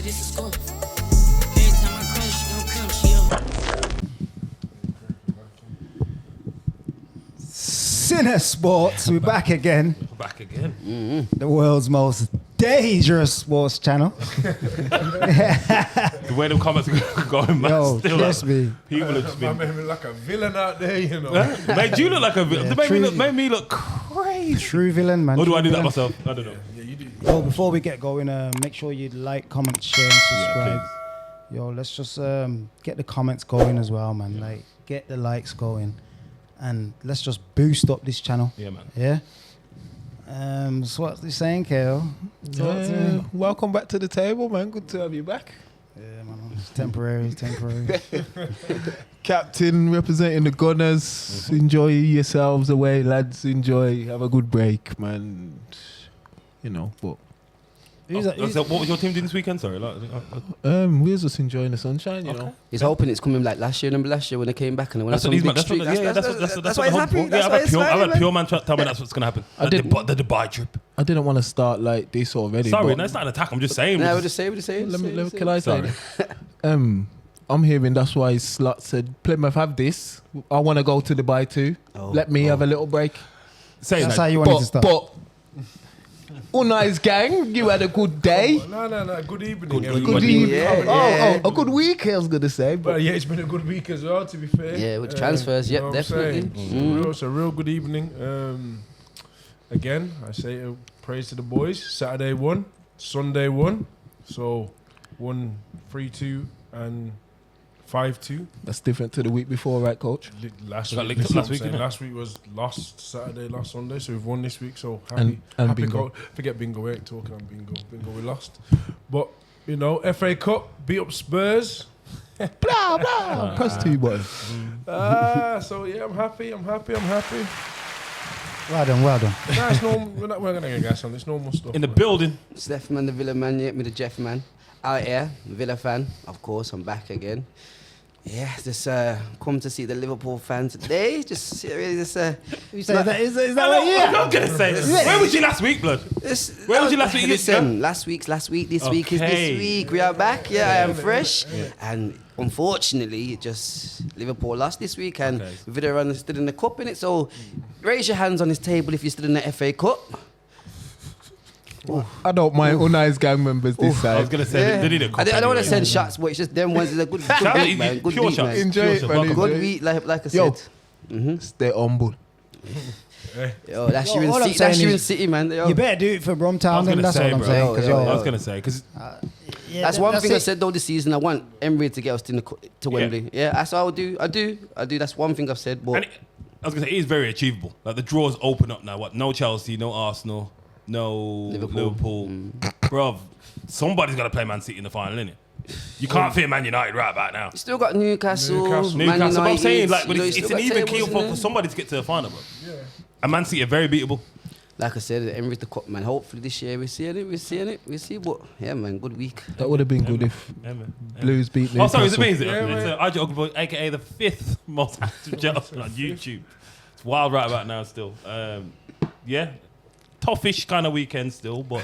this is school. Every time I call, she gon' come, she Sinner Sports, we're back again. Back again. Mm-hmm. The world's most dangerous sports channel. The way them comments are going, man. Yo, still trust me. People have just Man been. made me like a villain out there, you know. Made you look like a villain. Yeah, Made me look crazy. True villain, man. Or do I True do that villain. myself? I don't know. Yeah, you do. Yo, before we get going, make sure you like, comment, share, and subscribe. Yo, let's just get the comments going as well, man. Like, get the likes going, and let's just boost up this channel. Yeah, man. Yeah. So what's they saying, Kale? Welcome back to the table, man. Good to have you back. Yeah, man. It's temporary. Captain representing the Gunners. Enjoy yourselves away, lads. Enjoy. Have a good break, man. You know, but So what was your team doing this weekend? Sorry. we're just enjoying the sunshine, you know. He's hoping it's coming like last year. Remember last year when they came back and they went on That's some what big he's streak? That's why he's happy. Yeah, I've had pure man tell me that's what's gonna happen. The Dubai trip. I didn't want to start like this already. Sorry, but no, it's not an attack. I'm just saying. No, we're just saying. Can I say? I'm hearing that's why Slut said Plymouth have this. I want to go to Dubai too. Let me have a little break. That's how you wanted to start. But Unai's gang, you had a good day. No. Good evening. Good everybody. evening. Yeah. A good week, I was going to say. But But yeah, it's been a good week as well, to be fair. Yeah, with the transfers, you yep, know what I'm definitely. saying? It's a real good evening. Again, I say praise to the boys. Saturday won, Sunday won. So won 3-2 and 5-2. that's different to the week before, right, coach? Last We got week, licked up last week, saying. innit? Last week was last Saturday, last Sunday, so we've won this week. So happy, And happy. bingo. Forget bingo. We ain't talking on bingo. Bingo, we lost. But you know, FA Cup beat up Spurs. Blah, blah. Press 2 button. So yeah, I'm happy. Well done. Nah, it's normal. We're gonna get gas on. It's normal stuff. In the building. Steph man, the Villa man, yeah, me the Jeff man. Out here, Villa fan, of course, I'm back again. Yeah, just come to see the Liverpool fan today. Just really, just Is that what you I'm gonna say. Where was you last week, blood? Where was you last week? Listen, last week. This week is this Okay. week. We are back. Yeah, I am fresh. And unfortunately, just Liverpool lost this week, and Villa stood in the cup in it. So raise your hands on this table if you stood in the FA Cup. I don't mind Unai's gang members this I was side. gonna say they need a I don't want to send shots, but it's just them ones. Is a good week, man. Good Pure week, shots. man. Enjoy it, Pure man. shots. Good Enjoy it. week, like I Yo. said. Stay humble. Yo, that's you all I'm in City. saying That's you in is City, man. Yo. You better do it for I Bromtown, was then gonna that's say, what I'm bro. saying. 'cause Yo, yo, I was gonna say because yeah, That's one thing I it. said though this season. I want Emery to get us to Wembley. Yeah, that's what I would do. I do. That's one thing I've said. But I was gonna say it is very achievable. Like the draws open up now. What? No Chelsea, no Arsenal, no Liverpool. Bruv, somebody's gotta play Man City in the final, innit? You can't fear Man United right about now. you still got Newcastle. Newcastle, Man but I'm United, saying like, but you know, it's you an still got even tables, keel innit? for somebody to get to the final, bro. And Man City are very beatable. Like I said, Emery's the cup, man. Hopefully this year we're seeing it. We see. But yeah, man, good week. That would have been good if Blues beat Oh, sorry, Newcastle. it's IJ Ogboy, aka the 5th most active gentleman on YouTube. It's wild right about now still. Yeah, toughish kind of weekend still, but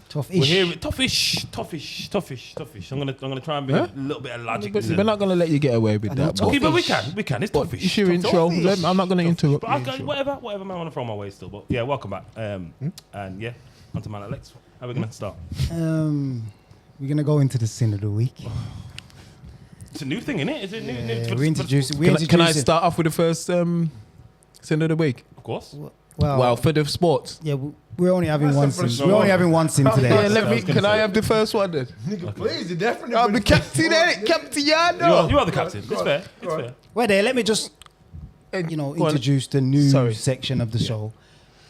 Tough-ish. we're here. Toughish. I'm gonna try and bring a little bit of logic. But to we're not going to let you get away with that. Okay, But but we can. It's but toughish. it's your intro. I'm not going to interrupt But you. I can, whatever man I want to throw my way still. But yeah, welcome back. And yeah, on to man Alex. How are we gonna start? We're gonna go into the sin of the week. It's a new thing, innit? Is it new? Yeah, we introduced Can I it. start off with the first sin of the week? Of course. Well, for the sports. Yeah, we're only having That's one the first sin. We're only one. having one sin today. Yeah, I was gonna can I say. have the first one then? Nigga, please, you definitely. I'm the captain, innit? Captain Yano. You are the captain. It's fair. It's fair. Wait there, let me just Go on. introduce the new Sorry. section of the show.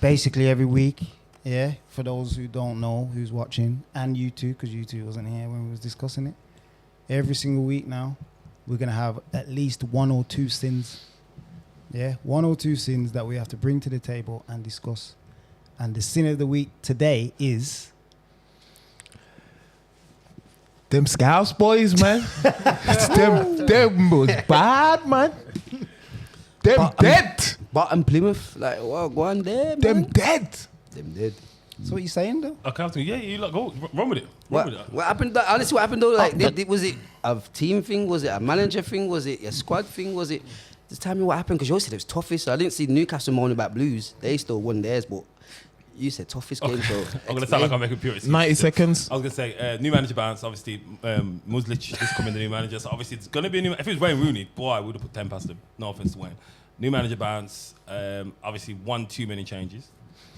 Basically every week, yeah, for those who don't know, who's watching, and you too, because you two wasn't here when we was discussing it. Every single week now, we're gonna have at least one or two sins. Yeah, one or two sins that we have to bring to the table and discuss. And the sin of the week today is Them Scouts boys, man. them was bad, man. Them dead. Bottom Plymouth, like, well, go on there, man. Them dead. Them dead. what you're saying, though. Okay, yeah, you like go run with it. Run with it. What happened? Honestly, what happened though? Like, was it a team thing? Was it a manager thing? Was it a squad thing? Was it? Just tell me what happened, because you always said it was toughest. So I didn't see Newcastle moaning about Blues. They still won theirs, but you said toughest game. So I'm gonna sound like I'm making purity. 90 seconds. I was gonna say new manager bounce. Obviously, Muslic just coming the new manager. So obviously it's gonna be a new. If it was Wayne Rooney, boy, I would have put 10 past him. No offense to Wayne. New manager bounce. Obviously, one too many changes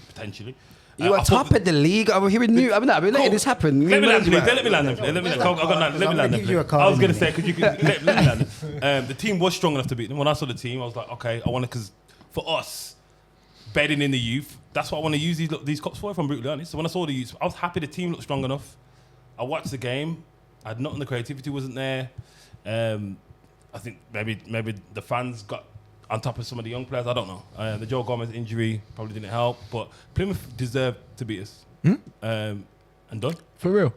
potentially. You are top of the league. I'm hearing new. I'm letting this happen. Let me land them. Let me land them. I was gonna say, because you can let me land them. The team was strong enough to beat them. When I saw the team, I was like, okay, I want to, because for us, betting in the youth, that's what I want to use these cups for, if I'm brutally honest. So when I saw the youth, I was happy the team looked strong enough. I watched the game. I had nothing. The creativity wasn't there. I think maybe the fans got on top of some of the young players. I don't know. The Joe Gomez injury probably didn't help, but Plymouth deserved to beat us. And done. For real?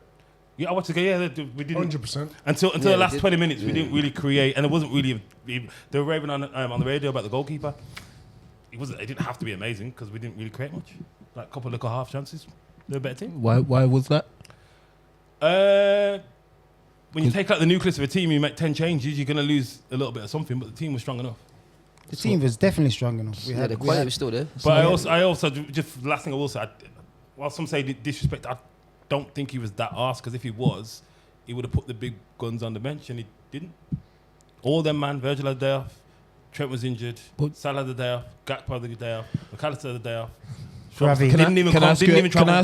Yeah, I watched the game. Yeah, we didn't. 100%. Until the last 20 minutes, we didn't really create, and it wasn't really. They were raving on the radio about the goalkeeper. It didn't have to be amazing, because we didn't really create much. Like a couple of little half chances. They're a better team. Why was that? When you take out the nucleus of a team, you make 10 changes, you're going to lose a little bit of something, but the team was strong enough. The team was definitely strong enough. The quality was still there. But I also just last thing I will say, while some say disrespect, I don't think he was that arse, because if he was, he would have put the big guns on the bench, and he didn't. All them, man. Virgil had the day off, Trent was injured, Salah had the day off, Gakpo had the day off, McAllister had the day off. Can I ask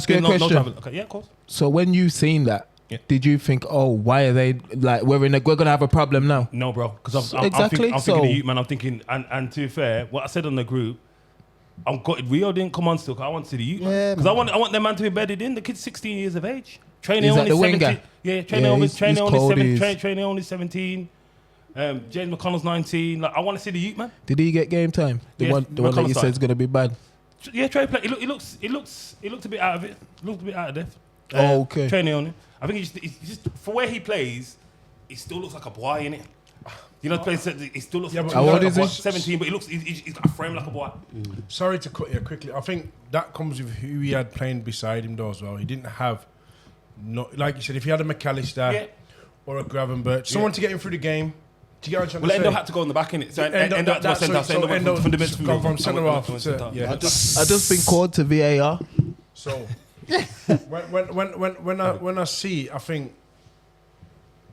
you a question? Okay, yeah, of course. So when you seen that, did you think, oh, why are they like we're gonna have a problem now? No, bro, because I'm Exactly. thinking the youth, man. I'm thinking, and to be fair, what I said on the group, I'm gutted Rio didn't come on still. 'Cause I want to see the youth, man. Because I want their man to be bedded in. The kid's 16 years of age. Training Is that only the 17. winger? Yeah, training only he's cold, only 17. James McConnell's 19. Like, I want to see the youth, man. Did he get game time? The one that you said is gonna be bad. Yeah, Trey play. He looked a bit out of it. Looked a bit out of depth. Oh, okay. Training on it. I think he just for where he plays, he still looks like a boy in it. You know, he still looks like how old is he? 17, but he's got a frame like a boy. Sorry to cut you quickly. I think that comes with who he had playing beside him though as well. He didn't have, like you said, if he had a McAllister or a Gravenberch, someone to get him through the game. Well, Endo had to go on the back in it. So Endo had to go centre half. So Endo gone from centre half. I just been called to VAR. So when I see, I think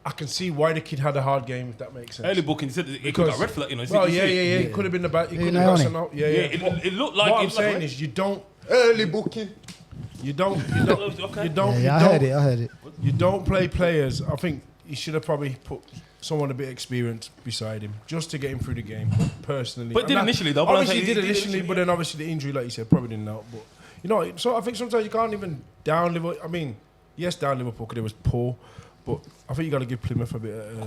I can see why the kid had a hard game. If that makes sense. Early booking, he said he could have got red flag. You know. Well, yeah. It could have been the bad. He could have got sent out. Yeah. It looked like. What I'm saying is, you don't early booking. You don't. I heard it. You don't play players. I think he should have probably put someone a bit experienced beside him just to get him through the game. Personally, but initially though. Obviously, he did initially, but then obviously the injury, like you said, probably didn't help. But you know, so I think sometimes you can't even down Liverpool. I mean, yes, down Liverpool because it was poor, but I think you got to give Plymouth a bit of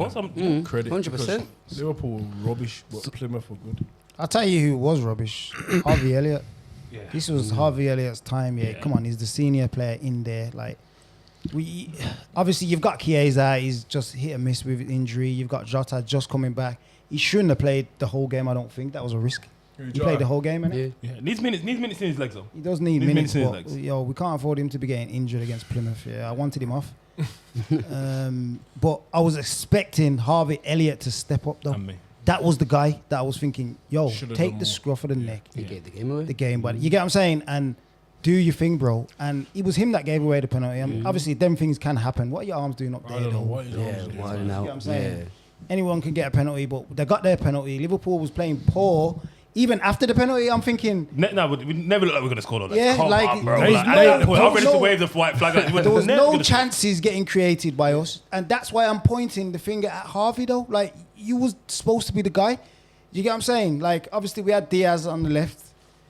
credit. 100%. Liverpool were rubbish, but Plymouth were good. I'll tell you who was rubbish. Harvey Elliott. Yeah. This was Harvey Elliott's time. Yeah, come on, he's the senior player in there. Like, obviously you've got Chiesa. He's just hit and miss with injury. You've got Jota just coming back. He shouldn't have played the whole game. I don't think that was a risk. He played the whole game, innit? Yeah. Needs minutes in his legs though. He does need minutes, in his but legs. we can't afford him to be getting injured against Plymouth. Yeah, I wanted him off. But I was expecting Harvey Elliott to step up though. That was the guy that I was thinking, take the scruff of the neck. He gave the game away. The game, but you get what I'm saying? And do your thing, bro. And it was him that gave away the penalty. Obviously, them things can happen. What are your arms doing up there? I don't know what you know what I'm saying? Yeah. Anyone can get a penalty, but they got their penalty. Liverpool was playing poor. Even after the penalty, I'm thinking... No, we never looked like we were going to score all that. Yeah, I'm ready to wave the white flag. There was no chances getting created by us. And that's why I'm pointing the finger at Harvey, though. Like, you was supposed to be the guy. You get what I'm saying? Like, obviously, we had Diaz on the left.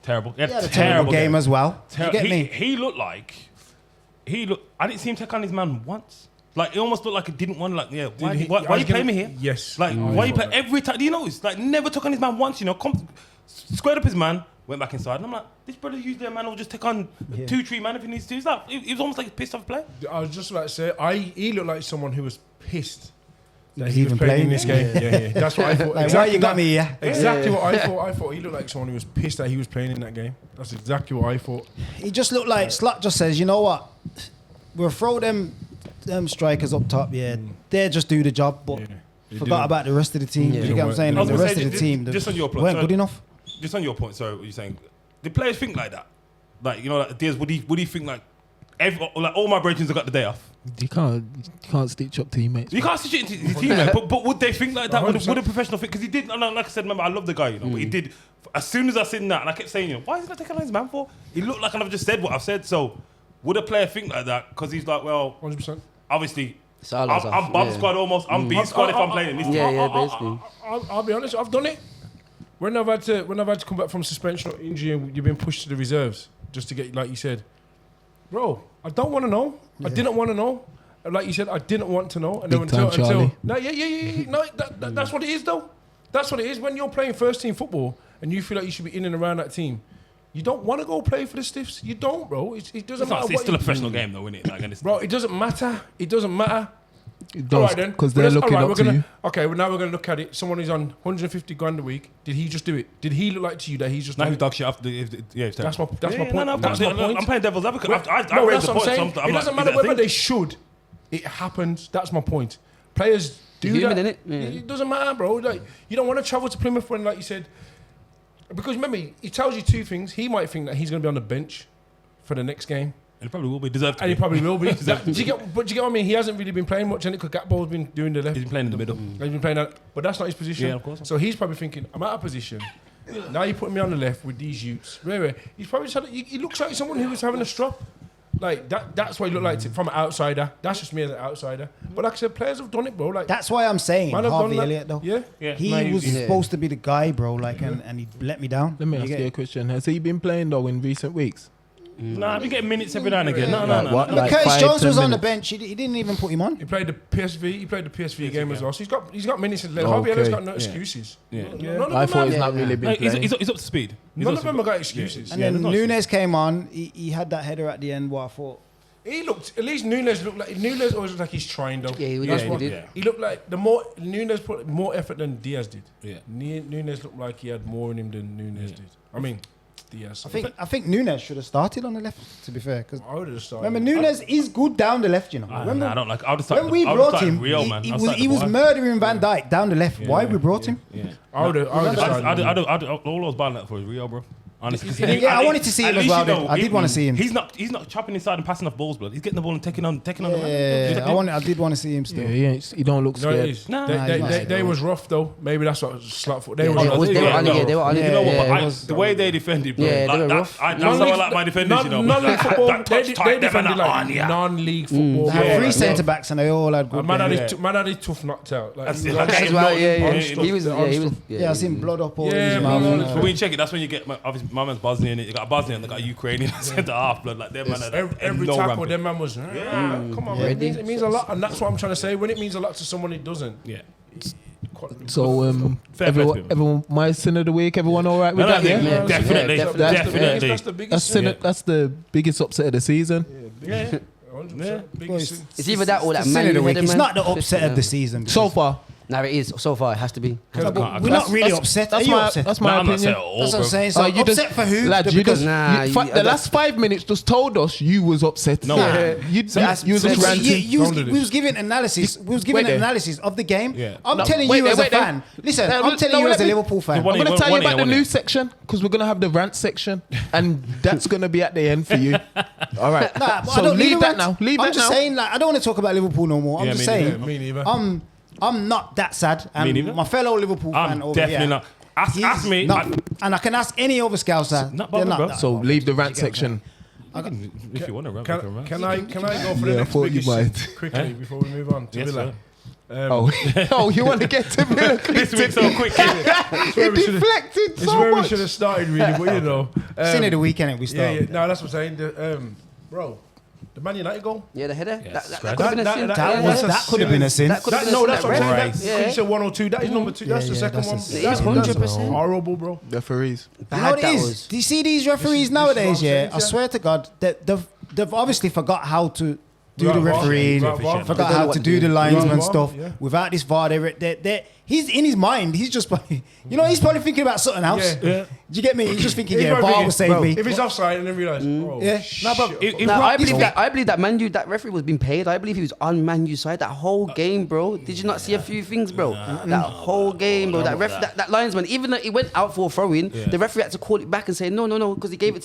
Terrible. He had a terrible game as well. You get me? He looked like... I didn't see him take on his man once. Like, it almost looked like he didn't want, like, why you play me here? Yes. Like, why you play every time? Do you notice? Like, never took on his man once, you know. Squared up his man, went back inside. And I'm like, this brother used their man will just take on 2-3 man if he needs to. He was almost like a pissed off player. I was just about to say, he looked like someone who was pissed That Is he he was even playing in playing? this game. Yeah. That's what I thought. Like, why you got me here? Exactly what I thought. I thought he looked like someone who was pissed that he was playing in that game. That's exactly what I thought. He just looked like Slut just says, you know what? We'll throw them strikers up top, yeah. They just do the job, but They forgot didn't- about the rest of the team. Yeah. You get what I'm saying? I was The gonna rest say, of the team just on your point, weren't so- good enough. Just on your point, sorry, what you're saying. The players think like that. Like, you know, like, Diaz, would he think like, like all my brethren have got the day off? You can't stitch up teammates. You can't switch it into his team, man. But would they think like that? Would a 100%. professional think? Because he did, like I said, remember, I love the guy, you know, but he did, as soon as I seen that, and I kept saying, you know, why is he not taking on his man for? He looked like I've just said what I've said. So, would a player think like that? Because he's like, well, 100%. obviously, Salah's I'm off, bomb yeah. squad almost. I'm B squad if I'm playing this team. Yeah, basically. I'll be honest. I've done it. When I've had to come back from suspension or injury and you've been pushed to the reserves just to get, like you said, bro, I don't want to know. I didn't want to know. And like you said, I didn't want to know. And Big time, Charlie. no, yeah. No, that's what it is, though. That's what it is. When you're playing first team football and you feel like you should be in and around that team, you don't want to go play for the stiffs. You don't, bro. It doesn't matter. It's still a professional game, though, isn't it? Like, and it's, Bro, it doesn't matter. It doesn't matter. It All does, right then. because Well, they're that's- looking all right, up we're to gonna, you. Okay, well now we're going to look at it. Someone who's on 150 grand a week. Did he just do it? Did he look like to you that he's just now done he it? dog shit after. That's my point. That's my point. I'm playing devil's advocate. Well, I no, raised that's the what I'm point. saying. It doesn't matter whether they should. It happens. That's my point. Players do Human, that. innit? Yeah. It doesn't matter, bro. Like you don't want to travel to Plymouth when, like you said, because remember he tells you two things. He might think that he's going to be on the bench for the next game. And he probably will be deserved. And he probably will be. Do you get what I mean? He hasn't really been playing much, and because Gakpo's been doing the left. He's been playing in the middle. He's been playing that, but that's not his position. Yeah, of course. So he's probably thinking, I'm out of position. Now you're putting me on the left with these youths. He's probably just he looks like someone who was having a strop. Like that's what he looked like from an outsider. That's just me as an outsider. But like I said, players have done it, bro. Like That's why I'm saying man have Harvey done that. Elliott, though. Yeah. He Man, was yeah. supposed to be the guy, bro. Like, and he let me down. Let me ask get you a it? question. Has he been playing though in recent weeks? Nah, I've been getting minutes every now and again. No. What? But Like Curtis 5, Jones 10 was on the minutes? bench. He didn't even put him on. He played the PSV. He played the PSV game as well. So he's got minutes in the leg. Okay. Harvey Elliott's got no Yeah. excuses. Yeah. None of I them thought have- he's not really been He's playing. up to speed. None of them have got excuses. And Yeah, then there's no Nunes came on. He had that header at the end. What I thought. He looked, at least Nunes looked like, Nunes always looked like he's trying though. Yeah, he That's did, what- he did. He looked like, Nunes put more effort than Diaz did. Yeah. Nunes looked like he had more in him than Nunes did. I mean, Diaz. I think Nunes should have started on the left. To be fair, because I would have started. remember Nunes is good down the left. You know. Remember I don't like. I'll just when we brought him, Real, man. he was murdering Van Dijk down the left. Why we brought him? Yeah. I would have started. All I was buying that for is Real, bro. Honestly, 'cause Yeah, I wanted to see at him as least, well, you know, though. I did wanna see him. He's not chopping inside and passing off balls, blood. He's getting the ball and taking on the Yeah, man. I did want to see him still. Yeah, he don't look No, it scared. is. Nah. Nah, he's not. They was rough though. Maybe that's what Slutfoot. They Yeah, were they rough. was- they were on it, yeah, they were on it. You know what? Yeah, but it was- the way they defended, bro. Yeah, they like were that, rough. that's how I like my defenders, you know. Non-league football. That touch They tight, them defended and like on, yeah. non-league football. They had Yeah, three yeah. centre backs and they all had good. Man games. had his tough knocked out. Like, That's he it. was on Okay, stuff, well, on yeah. stuff, He was, on yeah, he stuff. was. Yeah, I seen blood up all in Yeah, his man, mouth. But when you check it, that's when you get obviously my man's Bosnian. You got a Bosnian, they got a Ukrainian centre half, blood. Like them man. had Every no tackle, ramping. them man was. Come on, man. It means a lot, and that's what I'm trying to say. When it means a lot to someone, it doesn't. Yeah. So Fair play to him. everyone, my sin of the week. Everyone all right with that? Yeah. Yeah. Definitely, Yeah, definitely. That's the biggest. That's the biggest upset of the season. Yeah, 100%. Biggest sin. It's either that or that Sin man. of the you week. header, It's man. not the upset of the Yeah. season. So far, No, it is. So far, it has to be. We're not really upset. Are That's you my upset? that's my I'm not saying opinion. all, That's what I'm bro. saying. So you upset for who? Lad, you Because just Nah, the last 5 minutes just told us you was upset. No. you was just Because ranting. we was giving analysis. We was giving Wait there. analysis of the game. Yeah. I'm No, telling wait you there, as a wait there. fan. Listen, No, I'm telling no, you let as a me- Liverpool fan. The one- I'm going to tell you one about here, the one new here. section because we're going to have the rant section, and that's going to be at the end for you. All right. Nah, but I So don't need leave a that rant. now. Leave I'm that just now. saying, like, I don't want to talk about Liverpool no more. I'm Yeah, just me neither. saying, Me neither. I'm not that sad. Me And neither. my fellow Liverpool fan I'm over definitely here, not. Ask me. not. And I can ask any other Scouser. Not they're bothered, not bro. that So bothered. leave the rant section. If you want to rant, Can, we can rant. can I go for the Yeah, I next thought you biggest sin might. quickly before we move on to Yes, Villa? sir. Oh, you want to get to Villa? This week so quick. It deflected It's so where we much. should have started, really, but you know. Sin of the weekend, we Yeah, start. yeah. No, that's what I'm saying. Bro, the Man United goal. Yeah, the header. Yeah, That scratch. could have been a That- sin. that- That Yeah, was yeah. that could have been a sin. That could have That, been a no, sin, that's that what I'm saying. red. That, Yeah. You said 102. That is number two. That's Yeah, the yeah, second that's one. the- It is That's 100%. horrible, bro. Referees. You know Bad what it that is? was. Do you see these referees This is nowadays? what I'm Yeah, saying, I yeah. swear to God, they've obviously forgot how to do the Without refereeing, VAR, without VAR. forgot They don't know how what to to do do. the linesman Without VAR, stuff. yeah. Without this VAR, he's in his mind. He's just, he's probably thinking about something else. Yeah. Do you get me? He's just thinking, He's yeah, probably VAR thinking, will save bro, me. If he's offside and then realise, oh, Yeah. shit. Nah, but If Now, I Rob- believe that Man U, that referee was being paid. I believe he was on Man U side that whole game, bro. Did you not see a few things, bro? That whole game, bro. That linesman, even though he went out for a throw-in, the referee had to call it back and say no, because he gave it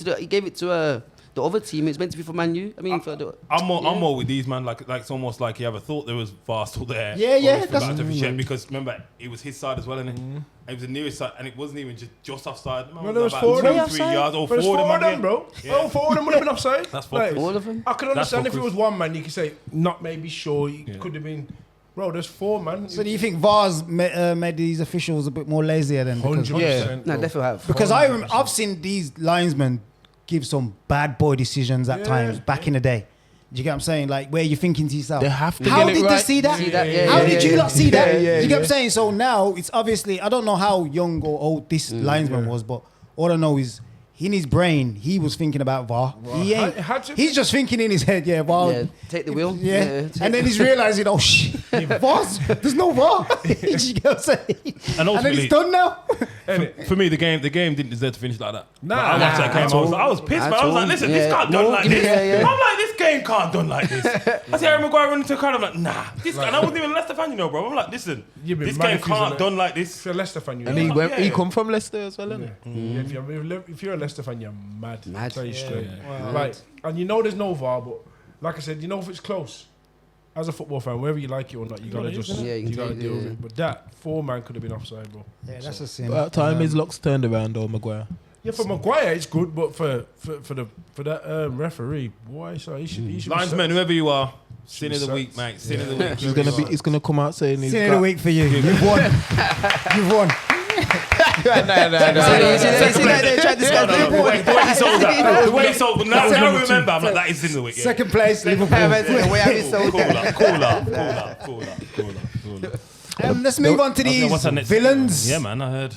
to the other team. It's meant to be for Man U. I mean, for the. I'm more with these man. Like it's almost like he ever thought there was VAR still there. Yeah, yeah, Or he forgot that's- to check because remember it was his side as well, and it was the nearest side, and it wasn't even just offside. Man, No, there was about four of 2, them. 3 yards, or But there's 4 four of them, man, bro. Yeah. Oh, 4 of them would have been offside. That's focus. All of them. I could understand if it focus. was one man, you could say, not maybe sure, it could have been. Bro, there's 4, man. So do you think VAR's made these officials a bit more lazier then? Because, 100%. No, bro. definitely have. because I've seen these linesmen give some bad boy decisions at Yeah, times back in the day. Do you get what I'm saying? Like where you're thinking to yourself, They have to how get it did they right. see that? See that? Yeah, How yeah, did yeah, you yeah. not see that? Yeah, yeah, you get what I'm yeah. saying? So now it's obviously I don't know how young or old this linesman was, but all I know is in his brain he was thinking about VAR. He ain't. Had to- He's just thinking in his head, yeah, VAR. Yeah, take the wheel. Yeah, take- and then he's realizing, oh shit, VAR's, there's no VAR. You get what I'm saying? And then ultimately- it's done now. For me, the game didn't deserve to finish like that. Nah. Like, I watched that game. I was pissed, man. I was like, listen, this can't done like this. Yeah. I'm like, this game can't done like this. I see Harry Maguire running to the crowd. I'm like, nah, this. And I wasn't even a Leicester fan, bro. I'm like, listen, Yeah, but this man, game if he's can't on done like If this. you're a Leicester fan, you And know. Yeah. he come from Leicester as well, innit? Yeah, if you're a Leicester fan, you're mad. Mad. I tell you straight. Wow. Like, and you know there's no VAR, but like I said, you know if it's close. As a football fan, whether you like it or not, you gotta just Yeah, you can gotta take it, deal with yeah. it. But that 4 man could have been offside, bro. Yeah, that's a sin. But at time his locks turned around though, Maguire. Yeah, for Maguire it's good, but for that referee, boy, so he should be Linesman, whoever you are, sin of the Should be week, mate. Sin of the week. He's gonna come out saying he's Sin of the week for you. You've won. You've won. You see that they tried to discuss No, Liverpool. the way he sold that. The way he sold. Now I remember. I'm like, that is sin of the week. Yeah. Second place, Liverpool. The way I sold that. Cool up. Let's move on to these What's our next villains. Yeah, man, I heard.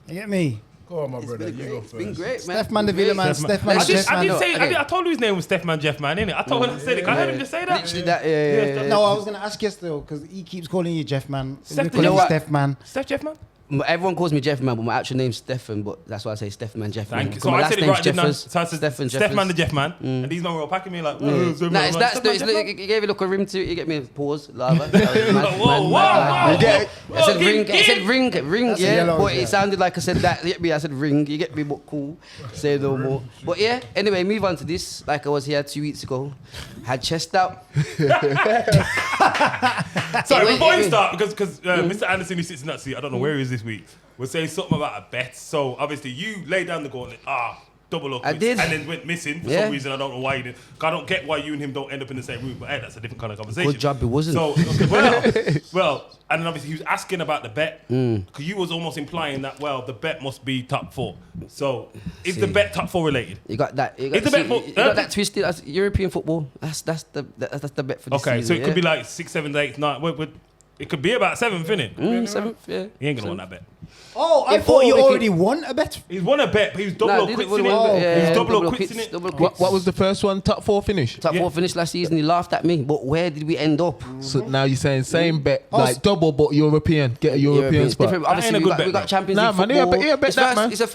You get me? Go on, my It's brother. been You go great. It's been first. great, man. Steph Man, the villain man. Steph Man, I the did Jeff Man. say. Okay. I told you his name was Steph Man, Jeff Man, innit? I told him to say it. I heard him just say that. Literally that, yeah. No, I was going to ask you still because he keeps calling you Jeff Man. Steph- We call You know him what? Steph Man. Steph Jeff Man. Everyone calls me Jeff Man, but my actual name's Stefan, but that's why I say Steph Man, Jeff Man. Thank you. 'Cause So my I last said it name's right, didn't I? Jeffers. So I said Stefan Steph Man, the Jeffers. Jeff Man. And these men were all packing me like, Nah, it's that. He gave a look a rim to it. You get me? Pause. Lava. Whoa. I said Whoa, ring. give- I said ring. That's a Yeah, yellow, but yeah. it sounded like I said that. You get me? I said ring. You get me? But cool. Say no more. But yeah. Anyway, move on to this. Like I was here 2 weeks ago. Had chest out. Sorry, Wait, before you wait. start, because Mr. Anderson, who sits in that seat, I don't know where he is this week, was saying something about a bet. So obviously you laid down the gauntlet. Double up. I did. And then went missing for Yeah. some reason. I don't know why you didn't. I don't get why you and him don't end up in the same room. But hey, that's a different kind of conversation. Good job it wasn't. So, okay, well, and then obviously he was asking about the bet. Mm. Because you was almost implying that, well, the bet must be top 4. So is the See. bet top 4 related? You got that. You Is got, the bet for- you got that twisted. That's European football. That's the bet for this Okay, season. so it could be like 6, 7, 8, 9. It could be about 7th, innit? 7th. Yeah. He ain't gonna win that bet. Oh, I If thought you all, if already won a bet. He's won a bet, but he was double Nah, or this quits was in one- it. yeah, He's double or or quits in it. double or What quits. was the first one? Top 4 finish. Top 4 finished last season. He laughed at me. But where did we end up? So now you're saying same bet, Oh, like double but European. Get a European It's spot. different. That Obviously, ain't a we good got, bet, we got though. Champions Nah, League man, football. yeah, bet it's that, first, man. It's the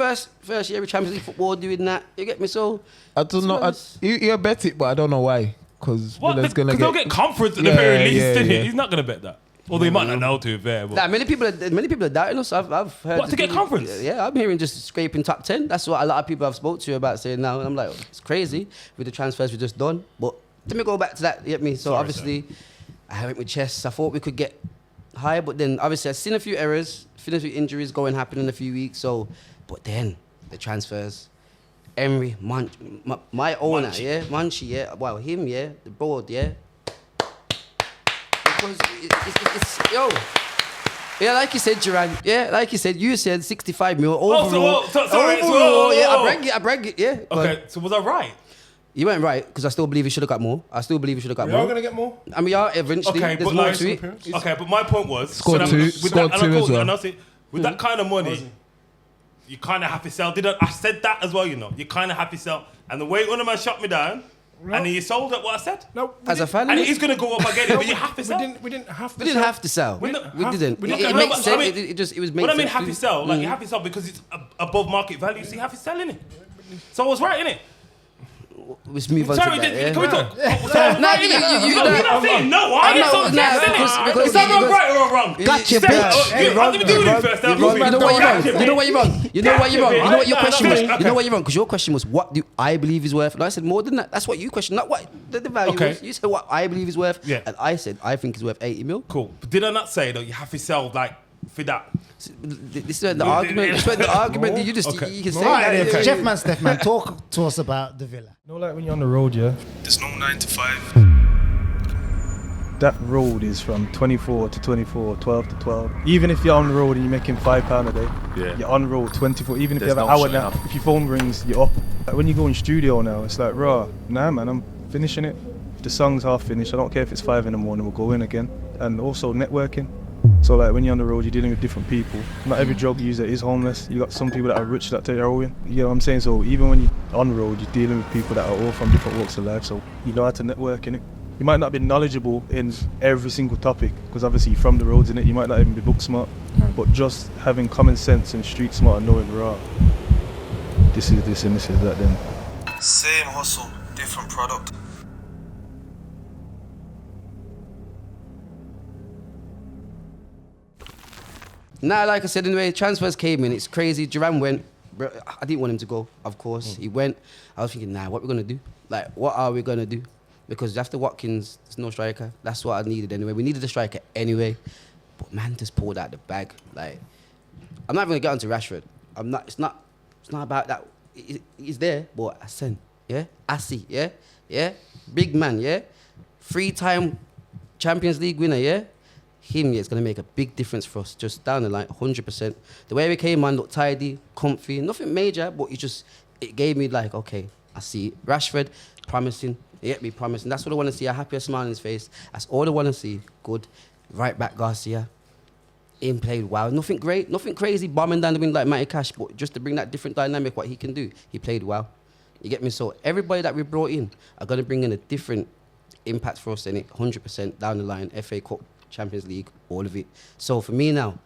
first year of Champions League football doing that. You get me? So I don't know. You bet it, but I don't know why. Because What? Villa's gonna Because they'll get conference at the Yeah, very least, yeah, innit? yeah. He's not gonna bet that. Although he might not know to be fair. But nah, many people are doubting us. I've heard. What, to get conference? Yeah, I'm hearing just scraping top 10. That's what a lot of people I've spoke to about saying now. And I'm like, it's crazy with the transfers we just done. But let me go back to that. You get me? So Sorry, obviously, I went with chess. I thought we could get higher, but then obviously I've seen a few errors, seen a few injuries happen in a few weeks. So, but then the transfers. Emery, my owner, Munchie. yeah, Munchie, yeah, well, him, yeah, the board, yeah. Because it's yo. Yeah, like you said, Duran. Yeah, like you said 65 mil overall. sorry. Overall, yeah, I brag it, yeah. Okay, so was I right? You went right, because I still believe he should have got more. I still believe he should have got We are more. going to get more. I mean, yeah, eventually, Okay, there's but more like, to it. okay, but my point was Scored that- two- with scored that, two and I as called it, well. and I said, with that kind of money, you kind of have to sell. I said that as well, you know. You kind of have to sell. And the way one of man shot me down, And he sold at what I said. No, As a fan, And innit? he's going to go up again, but you have to sell. we didn't have to. We didn't have to sell. We We don't didn't. we It don't- makes I sense. mean- It just was made What I mean, sense have to to- sell, like you have to sell because it's above market value, so you have to sell, innit? So I was right, innit? Let's move on Sorry, to that. Yeah? can we talk? No, You're not saying no, I ain't so yes, innit? Is that wrong, right or wrong? Gotcha, Said- bitch. I'll let me do it first. You know why you're wrong. You know why you're wrong. You know why you're wrong. You know what your Nah, question was. okay. You know why you're wrong because your question was what do I believe is worth, and I said more than that. That's what you questioned, not what the value Okay. was. You said what I believe is worth, Yeah. and I said I think it's worth 80 mil. Cool. But did I not say though you have to sell like for that? This is the argument. This is the argument. that You just Okay. you can say All right, that. then, Jeff Man, Steph Man, talk to us about the Villa. You know, like when you're on the road, yeah, There's no 9 to 5. that road is from 24 to 24, 12 to 12. Even if you're on the road and you're making £5 a day, you're on the road 24. Even if There's you have no an hour shutting now, up. if your phone rings, you're up. Like when you go in studio now, it's like, raw, nah, man, I'm finishing it. If the song's half finished, I don't care if it's 5 in the morning, we'll go in again. And also networking. So like when you're on the road, you're dealing with different people. Not every drug user is homeless. You got some people that are rich that take heroin. You know what I'm saying? So even when you're on the road, you're dealing with people that are all from different walks of life. So you know how to network in it. You might not be knowledgeable in every single topic because obviously you're from the roads in it. You might not even be book smart, but just having common sense and street smart and knowing raw. This is this and this is that. Then Same hustle, different product. Nah, like I said, anyway, transfers came in. It's crazy. Duran went. Bro, I didn't want him to go, of course. He went. I was thinking, nah, what are we going to do? Like, what are we going to do? Because after Watkins, there's no striker. That's what I needed anyway. We needed a striker anyway. But man just pulled out the bag. Like, I'm not even going to get onto Rashford. It's not about that. He's there, but Asen, yeah? Asi, yeah? Yeah? Big man, yeah? 3-time Champions League winner, yeah? Him, yeah, it's going to make a big difference for us, just down the line, 100%. The way we came on looked tidy, comfy, nothing major, but it gave me like, okay, I see it. Rashford, promising, yet be promising. That's what I want to see, a happier smile on his face. That's all I want to see. Good. Right back, Garcia. Him played well. Nothing great, nothing crazy, bombing down the wing like Matty Cash, but just to bring that different dynamic, what he can do, he played well. You get me? So everybody that we brought in are going to bring in a different impact for us in it, 100% down the line, FA Cup, Champions League, all of it. So for me now,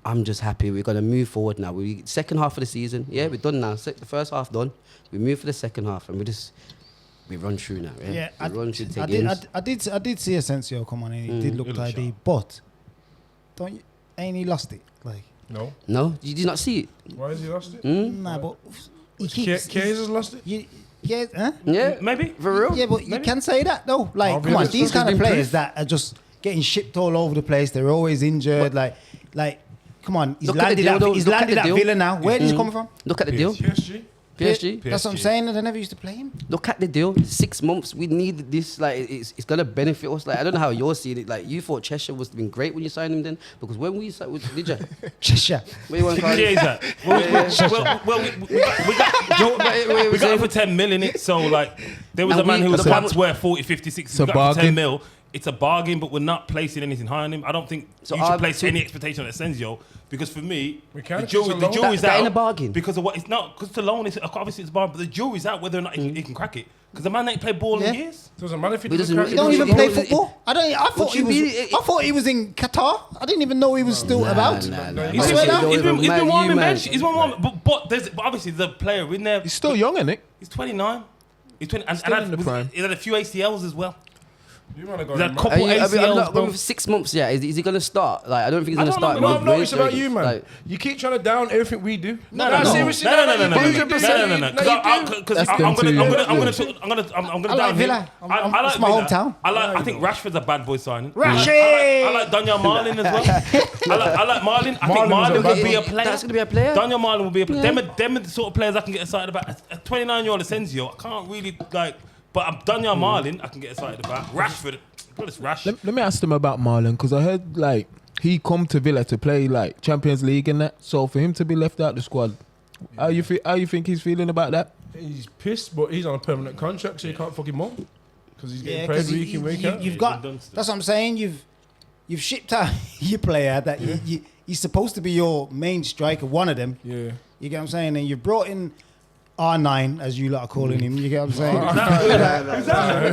I'm just happy. We're going to move forward now. Second half of the season, yeah, we're done now. The first half done. We move for the second half and we run through now. Yeah, we run through, take games. I did see Asensio come on and he did look tidy, but ain't he lost it? Like, No. No, you did not see it. Why has he lost it? nah, but he keeps. Kayes has lost it? Yeah, huh? Yeah, Maybe. for real. Yeah, but you can say that though. Like, I'll be come on, honest, these it's kind of been players proof. that are just getting shipped all over the place. They're always injured. Like, come on, he's Look at the landed deal, at though. he's Look at landed the at deal. Villa now. Where did he come from? Look at the deal. PSG? PSG. That's what I'm saying. They never used to play him. Look at the deal. 6 months. We need this. Like, it's gonna benefit us. Like, I don't know how you're seeing it. Like, you thought Cheshire was been great when you signed him then, because when we signed, did you? Cheshire. Where you want to call Yeah, it? is that? We got him for 10 mil in it, so like there was Now a man we- who was the once problem- worth 40, 50, 60. It's a We got him for 10 bargain. mil. It's a bargain, but we're not placing anything high on him. I don't think So you should our- place so- any expectation on Asensio because for me, We the can't, it's jury's a loan. out. That ain't a bargain. Because of what it's not. Because it's a loan. It's obviously it's a bargain, but the jury's out whether or not he can crack it. Because the man ain't played ball in Yeah. years. Doesn't matter if he He doesn't doesn't- crack He it. don't even It play was- football. I thought he you was. mean? I thought he was in Qatar. I didn't even know he was still about. Nah. He's I been, swear down. he's been Man, warming you, man. bench. He's been warming, but obviously the player in there. He's still young, isn't it? He's 29. He's 20, and Still had, in the was- prime. he had a few ACLs as well. You want to go He's had a in, couple Are you, I'm ACLs, not, bro. for 6 months, yeah. Is he going to start? Like, I don't think he's I going to don't start. know, What I've noticed midway, about you, man, like- you keep trying to down everything we do. No. seriously, No. you do. No. 100%. Because That's I'm them gonna two, I'm yeah. gonna I down like him. Villa. I like It's my Villa. hometown. I think Rashford's a bad boy signing. Rashid! I like Daniel Marlin as well. I like Marlin. I think Marlin was Marlin a will bad be boy. a player. That's going to be a player. Daniel Marlin will be a player. Them are the sort of players I can get excited about. A 29-year-old Asensio, I can't really like. But Daniel Marlin, I can get excited about. Rashford, well, it's Rash. Let me ask them about Marlon because I heard like he come to Villa to play like Champions League and that. So for him to be left out the squad, how you think he's feeling about that? He's pissed, but he's on a permanent contract, so you can't fuck him up. Because he's getting Yeah, paid because week in, week out. you've got. done stuff. That's what I'm saying. You've shipped out your player that he's supposed to be your main striker, one of them. Yeah. You get what I'm saying? And you brought in R9, as you lot are calling him. You get what I'm saying?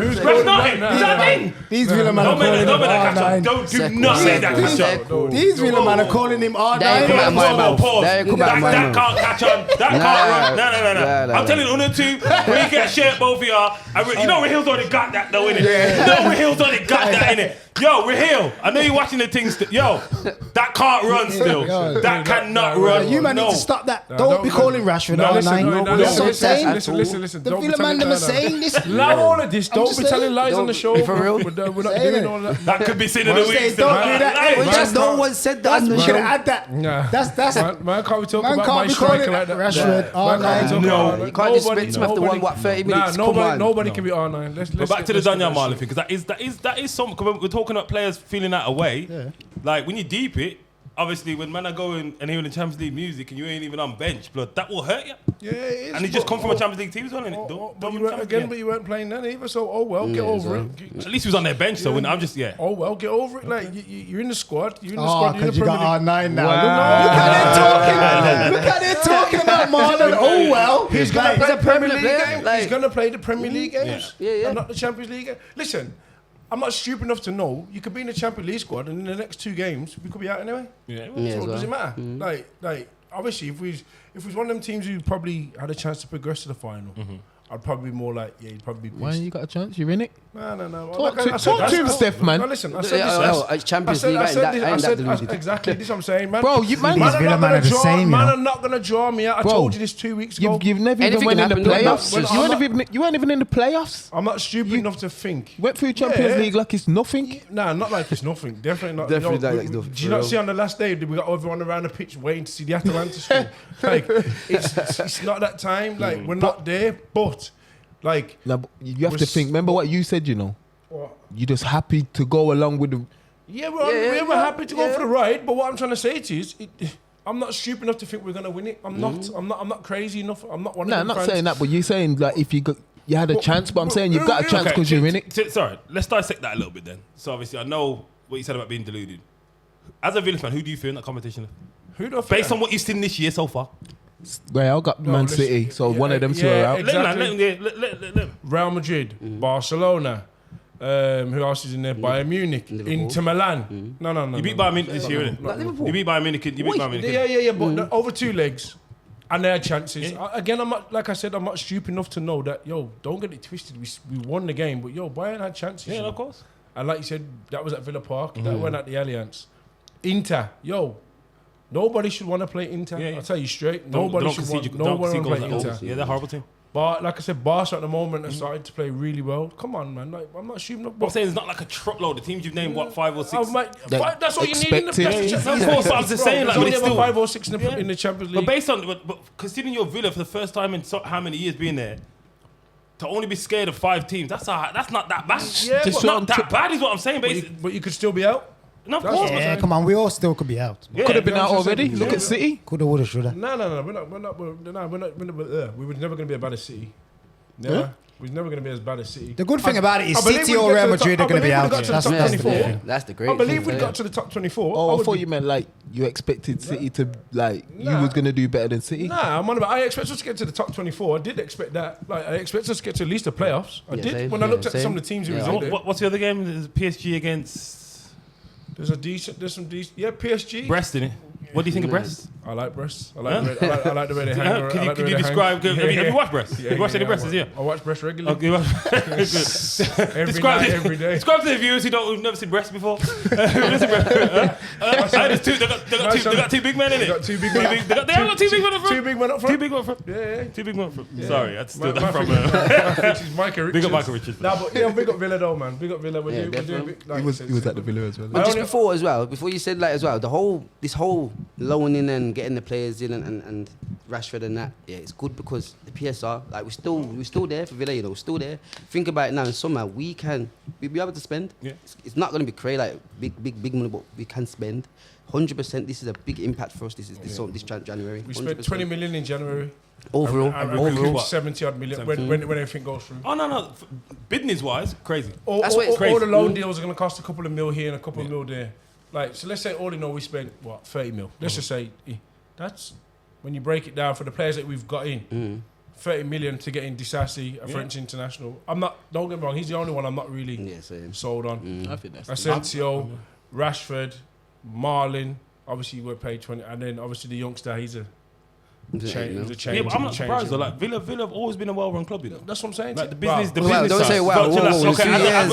Who's that? These Villa man are calling him R9. Do not say that, catch up. These Villa man are calling him R9. That ain't come out of my mouth. Pause. That ain't come out of my That mouth. can't catch on. That can't run. No. I'm telling you, Una 2, when you get shirt, both of y'all, you know Rahil's already got that though, innit? You know Rahil's already got that, innit? Yo, Rahil, I know you're watching the things. Yo, that can't run still. That cannot run. You man need to stop that. Don't be calling Rashford R9. Listen. The Don't be Villa man telling never saying this. Love all of this. Don't be telling lies on the show. For real. We're not Say doing it. all that. That could be seen in the week. Don't do that. Well, just no one said that on the We should show. add that. Nah. That's Man can't be talking Man about can't my be calling striker like that. Rashford R9. No, you can't disrespect him after 30 minutes. Come on. Nobody can be R9. But back to the Danyal Marley thing, because that is something. Cause we're talking about players feeling that away. Yeah. Like when you deep it, obviously when man are going and hearing the Champions League music and you ain't even on bench, blood, that will hurt you. Yeah, it is. And he just come from a Champions League team as well, innit? But you weren't playing then either. So get over it. At least he was on their bench, so I'm just Get over it. Like you're in the squad. You're in the Oh, squad. You're in because the you Premier got League. R9 now. Look how they're talking. Look how they're talking about Marlon. Oh well. He's gonna play He's a the Premier Premier League League game. player. He's gonna play the Premier League games. Yeah. And not the Champions League game. Listen, I'm not stupid enough to know you could be in the Champions League squad and in the next 2 games we could be out anyway. Yeah. Yeah, So as does it well. matter? Like obviously if we was one of them teams who probably had a chance to progress to the final, I'd probably be more like, he'd probably be Why pissed. you got a chance? You're in it. No. Talk to him, Steph, man. No, listen, I said this. Champions League, ain't that deluded. Exactly, this is what I'm saying, man. Bro, you man, These Villa man are the same, you Man know. are not going to draw me out. I Bro, told you this 2 weeks ago. you've never Anything even went in can the happen, though. playoffs. You weren't even in the playoffs. I'm not stupid enough to think. Went through Champions Yeah. League like it's nothing. Nah, not like it's nothing. Definitely not. Definitely You know, not like it's nothing, Do you for not real. see on the last day we got everyone around the pitch waiting to see the Atalanta score? Like, it's not that time. Like, we're not there, but like. Now, but you have We're to think. Remember what you said, you know? You're just happy to go along with the... Yeah, we're happy to go for the ride, but what I'm trying to say to you is, I'm not stupid enough to think we're gonna win it. I'm not crazy enough. I'm not one of Nah, them I'm not fans. saying that, but you're saying like if you had a chance, but I'm saying you've got a chance because you're in it. Sorry, let's dissect that a little bit then. So obviously I know what you said about being deluded. As a Villa fan, who do you fear in that competition? Who do I fear? Based on what you've seen this year so far. Well, I got Man listen, City, so one of them two yeah, are out. Exactly. Let them. Real Madrid, Barcelona. Who else is in there? Bayern Munich, Liverpool. Inter Milan. No. You beat Bayern Munich this year, innit? Like Liverpool. You beat Bayern Munich. You beat Bayern Munich. Yeah, but over 2 legs, and their chances. Again, I'm not, like I said, I'm not stupid enough to know that. Don't get it twisted. We won the game, but Bayern had chances. Yeah, of course. And like you said, that was at Villa Park. That went at the Allianz. Inter, nobody should want to play Inter. Yeah. I'll tell you straight. Nobody should want to play Inter. Yeah, they're a horrible team. But like I said, Barca at the moment are starting to play really well. Come on, man. Like, I'm not shooting up. What I'm saying is not like a truckload. The teams you've named, what, 5 or 6? That's all you need in the Expected. Of course, I'm just saying, like, but it's still 5 or 6 in the Champions League. But based on, but considering your Villa for the first time in how many years being there, to only be scared of 5 teams, that's not that bad. Yeah, It's but not that bad, is what I'm saying. but you could still be out. No, of That's course. what I'm Yeah, come on. We all still could be out. Yeah. Could have been Yeah, out I'm just already. saying, Look yeah. at City. Coulda, woulda, shoulda. No. We were never going to be as bad as City. Never. We was never going to be as bad as City. The good thing about it is I believe City we'd or get Real to the Madrid top- are going to be I out. believe we'd got to the top That's the 24. thing. That's the great I believe thing. we got to the top 24. Oh, I would thought be- you meant like you expected City to like you Nah. was gonna do better than City. Nah, I'm on about. I expect us to get to the top 24. I did expect that. Like, I expect us to get to at least the playoffs. I Yeah, did. same. When I looked at Same. some of the teams who was Yeah. in there, What's the other game? There's PSG against there's some decent. Yeah, PSG. Brest, innit? What do you think of Brest? I like Brest. I like the way they hang. I Can like the you way they describe? hang. Have you watched Brest? Have you watched any Brest this year? I watch Brest regularly. Okay, well, good. Describe night, every day. Describe to the viewers who've never seen Brest before. Who've never seen Brest. There's two. They got 2 big men in it. They got 2 big men. They got 2 big men up front. 2 big men up front. 2 big men up front. Yeah. 2 big men up front. Sorry, I had to steal My that from. which is Micah Richards. Big up Michael Richards. Nah, but yeah, big up Villa though, man. Big up Villa. We're Yeah, doing definitely. big. Like He was I he was said, at the Villa as well. But just only- before as well, before you said that as well, this whole loaning and getting the players in and Rashford and that, yeah, it's good because the PSR, like we're still there for Villa, we're still there. Think about it now, in summer we'll be able to spend. Yeah. It's not going to be crazy like big money, but we can spend. 100%. This is a big impact for us. This January. We spent 100%. 20 million in January. overall. And we overall. recouped What? 70 odd million when everything goes through. Oh no, business wise, crazy. That's what it's all crazy. the loan deals are going to cost a couple of mil here and a couple of mil there. Like, so let's say all in all we spent, 30 mil. Let's just say, that's, when you break it down for the players that we've got in, 30 million to get in Disasi, a French international. I'm not. Don't get me wrong. He's the only one I'm not really sold on. I think that's Asensio, Rashford, Marlin. Obviously, we're paid 20, and then obviously the youngster. He's a change. Yeah, but I'm not surprised though. Like Villa have always been a well-run club, you know. That's what I'm saying. Like the business, Don't side. say wow. As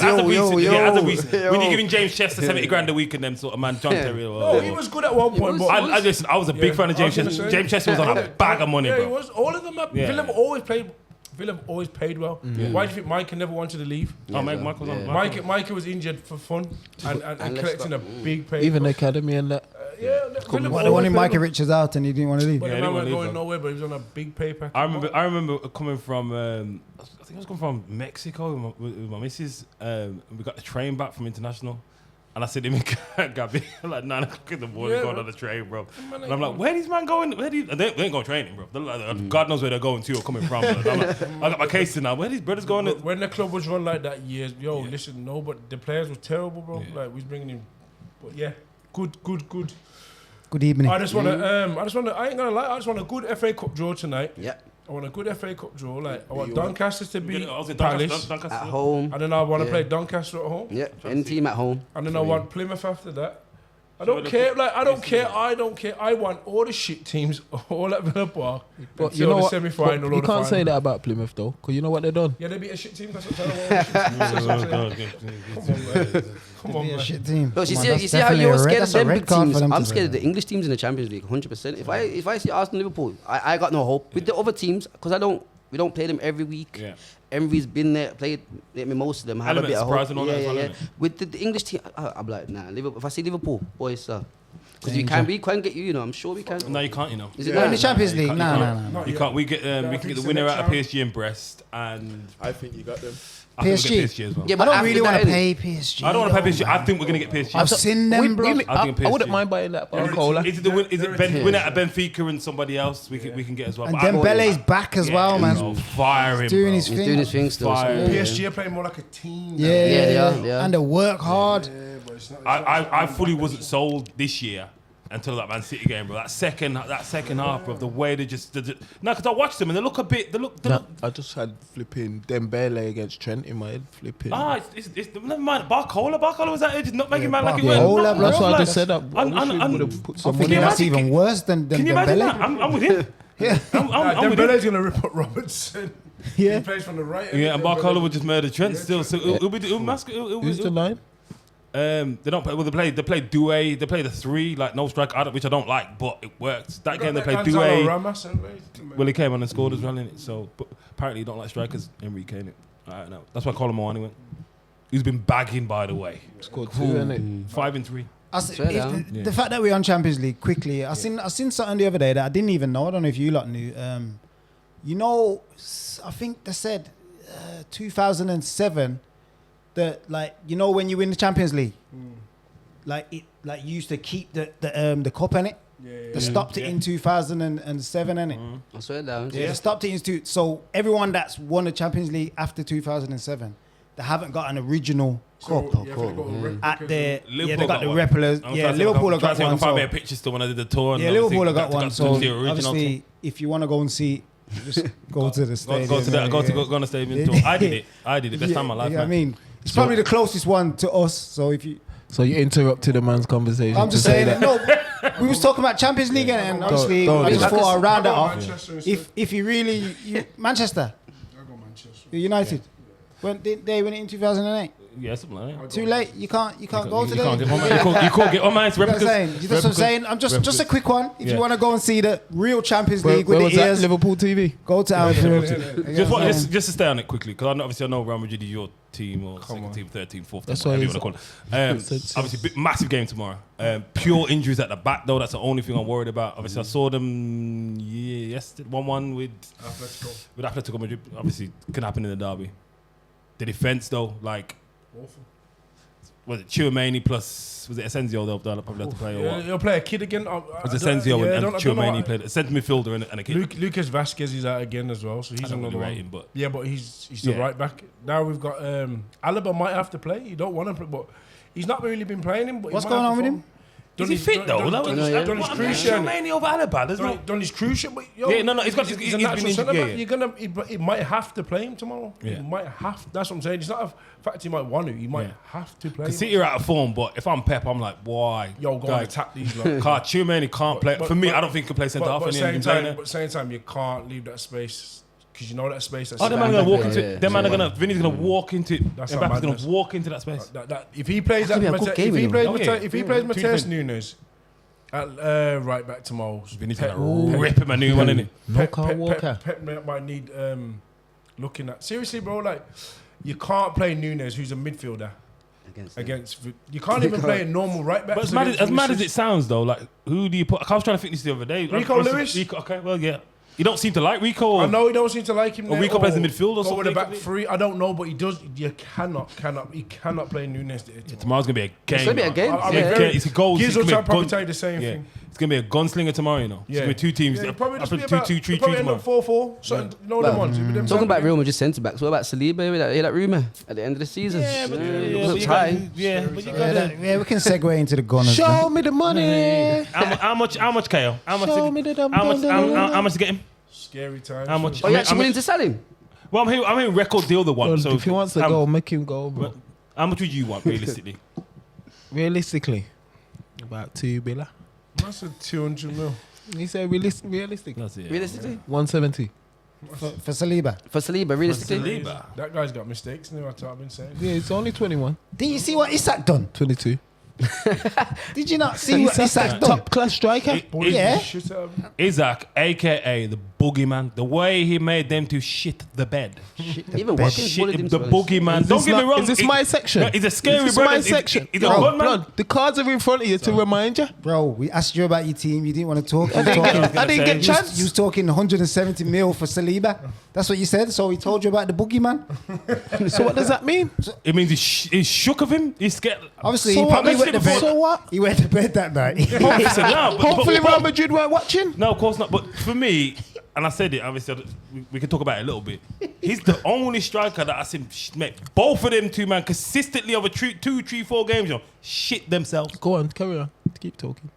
a recent, when you're giving James Chester 70 grand a week and them sort of man, John Terry. No, he was good at one point, but I was a big fan of James Chester. James Chester was on a bag of money, yeah, bro. he was. All of them. Villa have always paid well. Why do you think Micah never wanted to leave? Michael was on. Micah was injured for fun and collecting a big pay. even the academy and that. But they wanted Micah Richards out and he didn't want to leave. But the man wasn't going nowhere, but he was on a big pay pack. I remember coming from, I think I was coming from Mexico with my missus. We got the train back from international. And I said to him, Gabby, like 9 o'clock in the morning, going on the train, bro. And I'm like, where these man going? They ain't going training, bro. God knows where they're going to or coming from. I'm like, I got my case in now. Where these brothers going? When the club was run like that years, listen, no, but the players were terrible, bro. Like, we was bringing him. But yeah, good. Good evening. I just want to, I ain't going to lie, I just want a good FA Cup draw tonight. Yeah. I want a good FA Cup draw. Like, I want Doncaster to beat Palace at home. And then I want to play Doncaster at home. Yeah, any team at home. And then I want Plymouth after that. I don't care. I want all the shit teams all at Villa Park. But you know the what? semi-final. You can't say that about Plymouth though, because you know what they've done. Yeah, they beat a shit team. That's what I'm saying. Come on, man. Shit team. No, you see how you're scared of them big teams. I'm scared of the English teams in the Champions League, 100%. If I see Arsenal, Liverpool, I got no hope with the other teams because we don't play them every week. Yeah. Emery's been there, played most of them. Have a bit of hope. Yeah. With the English team, I'm like, nah. Liverpool. If I see Liverpool, boys, because we can get you. You know, I'm sure we can. No, you can't. You know. Is it In the Champions League? No. You can't. We can get the winner out of PSG and Brest, and I think you got them. I think PSG. we'll get PSG as well. Yeah, I but don't after really want that, to pay PSG. I don't want to pay PSG. I think we're gonna get PSG. I've seen them, bro. I think I wouldn't PSG. mind buying that Barcola. Is it winner at Benfica and somebody else we can get as well? And But I- Dembele's back as well, man. Oh, fire him, He's doing bro. his He's thing. doing his thing still. Fire. PSG are playing more like a team. Yeah, they are. And they work hard. But it's not. I fully wasn't sold this year until that Man City game, bro. That second half, bro. The way they just no, because I watched them and they look a bit. They look. I just had flipping Dembele against Trent in my head. Flipping. It's never mind. Barcola was that age. Not making man like it Barcola, went. bro. That's what I just said. I And- wish we and- would have put I'm some money. thinking that's imagine- even worse than Can you imagine that? Dembele. I'm with him. Yeah. I'm with him. Dembele's gonna rip up Robertson. Yeah. He plays from the right. Yeah, and Barcola would just murder Trent still. So Who's the line? they don't play. Well, they play Doué. They play the 3 like no strike, which I don't like, but it works. That game they played Doué. Well, he came on and scored as well in it. So, but apparently, you don't like strikers. Enrique, innit? I don't know. That's why I call him on anyway. He's been bagging, by the way. Scored 2, innit? 5 and 3. The fact that we're on Champions League quickly, I seen something the other day that I didn't even know. I don't know if you lot knew. You know, I think they said 2007 that, like, you know, when you win the Champions League, like you used to keep the cup in it. They stopped it in 2007, innit? I swear down. Yeah, they stopped it in so everyone that's won the Champions League after 2007, they haven't got an original cup. At the they got the replicas. Yeah, Liverpool have got one. I find me a picture still when I did the tour. Yeah, Liverpool have got one. The So original obviously, if you want to go and see, just go to the stadium. Go on the stadium tour. I did it. Best time of my life. I mean, it's probably the closest one to us. So if you, So you interrupted the man's conversation. I'm just saying that. No, we was talking about Champions League and obviously I just thought I'd round that off. If you really Manchester, I go Manchester. United, when did they win it in 2008? Yeah, something like that. Too late. You can't go to You can't them. get on, man. You can't get on, man. It's You know what I'm replicas. saying? That's what I'm saying. I'm just a quick one. If you want to go and see the real Champions League Where with was the that? ears, Liverpool TV. go to Anfield. Just to stay on it quickly, because obviously I know Real Madrid is your team or second team, third team, fourth team, That's whatever why you want to call it. Obviously, massive game tomorrow. Pure injuries at the back, though. That's the only thing I'm worried about. Obviously, I saw them yesterday, 1-1 with Atletico Madrid. Obviously, can happen in the derby. The defense, though, like, Awful. was it Tchouameni plus, was it Asensio they'll probably have to play, or what? You'll play a kid again. Was Asensio and Tchouameni played a centre midfielder and a kid? Lucas Vasquez is out again as well, so he's I don't another really one. rate him, but Yeah, but he's the right back. Now we've got Alaba might have to play. You don't want him, but he's not really been playing him. But What's going on with him? Is he fit though? yeah. Done his cruise What mainly over Alaba? There's no. Done his cruise ship, but yo, Yeah, no, he's got- he's he's a been natural injured, centre yeah, back. yeah. You're gonna, he might have to play him tomorrow. Yeah. He might have. That's what I'm saying. It's not a fact he might want to. He might have to play. Because him. City are out of form, but if I'm Pep, I'm like, why? Yo, go and Like, attack these. Like, Can't Tchouameni can't play. For me, I don't think he can play centre half. but and he same ain't been playing time, it. but same time, you can't leave that space because you know that space. That's Oh, them man are gonna walk Yeah, into. yeah, Them man are yeah. gonna. Vinny's gonna walk into. That's Mbappe's not gonna madness. walk into that space. If he plays That that, could be a good game, if he you know. plays, Oh, yeah. if he plays Two Mateus different- Nunes at right back tomorrow, Vinny's gonna rip him a new one, innit? No Kyle Walker. Pep might need looking at. Seriously, bro, like you can't play Nunes, who's a midfielder, against. You can't even play a normal right back. But as mad as it sounds, though, like who do you put? I was trying to think this the other day. Rico Obviously, Lewis? Rico, okay, well, yeah. You don't seem to like Rico. Or, I know he don't seem to like him. Or there, Rico plays in midfield or go with the something, back could he? three. I don't know, but he does. You cannot play Nunes. Tomorrow's gonna be a game. It's gonna be a man. game. I mean, Yeah. very- It's a goal. Giz will it's gonna be a probably gun- tell you the same yeah. thing. It's gonna be a gunslinger tomorrow, you know. It's Yeah. gonna be two teams. Yeah, it'll probably just I be put about, 2-2-3 it'll probably end up tomorrow. 4-4. So, you know them ones. With them Talking about type Real of- Madrid centre backs. What about Saliba? Hear that rumour at the end of the season? Yeah, but Looks you high. got- yeah, but you Yeah, got yeah, we can segue into the Gunners. Show me the money. how much, KO? How much? Show me the dum How much? dum dum. How much to get him? Scary time. How much? Oh, you I actually mean- willing to sell him? Well, I'm here record deal the one. Well, So if he wants to how- go, make him go, bro. How much would you want realistically? Realistically, about 2 billion. That's a 200 mil. He said realistic. That's it. Realistically? 170. For Saliba. For Saliba, realistically? That guy's got mistakes. You know what I've been saying. Yeah, it's only 21. Did you see what Isak done? 22. Did you not see what Isak done? Top class striker. Boy, Yeah. shit out of him. Isaac, aka the boogeyman, the way he made them to shit the bed. Even bed. Watkins Shit, bullied him. the to us. boogeyman. Is Don't this get me not- wrong. Is this he- my section? No, he's a scary Is this brother. my He's- section? He's a Bro, good man. blood, the cards are in front of you to remind you. Bro, we asked you about your team. You didn't want to talk. You I was didn't talking, get, I didn't get say- chance. you was talking 170 mil for Saliba. That's what you said. So we told you about the boogeyman. So what does that mean? It means he's shook of him. He's scared. Obviously, So he what? probably went to bed. So what? He went to bed that night. Listen, no, but- Hopefully but- Real Madrid weren't watching. No, of course not. But for me, and I said it, obviously, we can talk about it a little bit. He's the only striker that I seen make both of them two, man, consistently over 2, 3, 4 games, you know, shit themselves. Go on, carry on. Keep talking.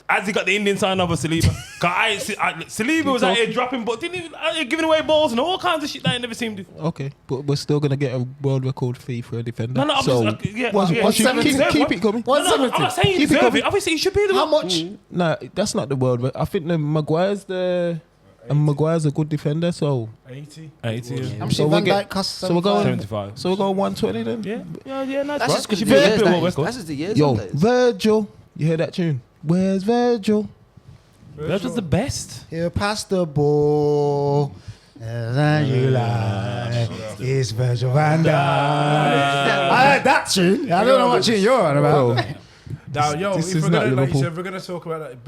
As he got the Indian sign over Saliba. Saliba was out here dropping, but didn't even out here giving away balls and all kinds of shit that I never seen him do. Okay, but we're still gonna get a world record fee for a defender. No, no, so obviously, yeah, what- yeah, what should- yeah, keep, deserve keep one. it coming. No, no, I'm not saying he Keep it deserve coming. it. Obviously, he should be the How one. much? Nah, that's not the world. I think the Maguire's a good defender. So 80. 80, yeah. How much So did we'll Van get- Dijk cost? so we're going- 75. so we're going 120 then. Yeah, nice. That's just because He of the should be years. a That world is. record. That's just the years. Yo, that is. Virgil, you hear that tune? Where's Virgil? That was the best. He'll pass the ball. As you like. It's Virgil van Dijk. I heard that tune. I don't know what tune you're on about. Now, yo, This if is we're not gonna, like you Liverpool. said, if we're gonna talk about that,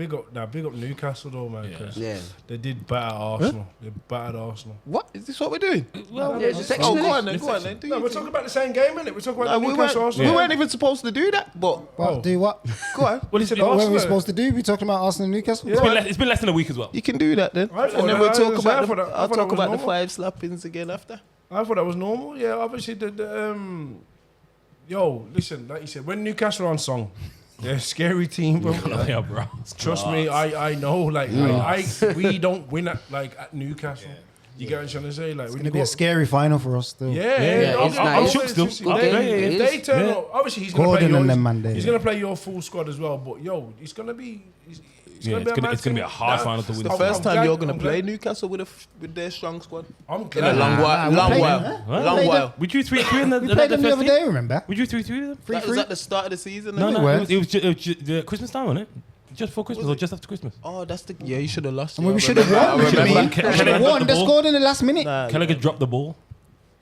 big up Newcastle though, man. 'Cause Yeah. they did batter Arsenal. They battered Arsenal. What is this? What we're doing? Yeah, it's a section, Oh, innit? go on then. Go on then. Do No, your we're thing. talking about the same game, innit? We're talking about we Newcastle weren't, Arsenal. we weren't even supposed to do that, but What? Do what? go on. Well, it's, said What were we Arsenal. supposed to do? We talking about Arsenal and Newcastle? it's been less than a week as well. You can do that then, I thought and then that- we'll I talk was- about I thought that- I I'll thought talk that was about the normal. 5 slappings again after. I thought that was normal. Yeah, obviously yo, listen, like you said, when Newcastle are on song, they're a scary team, bro. Yeah, bro. Trust me, I know. Like, we don't win at Newcastle. You get what I'm trying to say? Like, It's when going to you be go, a scary final for us, still. Yeah, it's I'm nice. shook still. Good game. If It they is. turn Yeah. up, obviously he's gonna Gordon play and yours. them man there. He's gonna play your full squad as well. But yo, it's gonna be. It's Yeah, gonna be a mad it's gonna be a thing. hard Nah, final to win. The I'm first time glad- you're going to I'm play glad- Newcastle with their strong squad. I'm In a glad. long while. we Long played while. them, huh? Long We while. Would you 3-3 in the We played them the first other game? day, remember? Would you 3-3 them? That was at the start of the season. No, innit? no, weren't. it was the Christmas time, wasn't it? Just before Christmas or just after Christmas? Oh, that's the. Yeah, you should have lost. And yeah, we I should have remember. won. We I should have remember. Kelly won. They got the ball. scored in the last minute. Nah, Kelleher dropped the ball.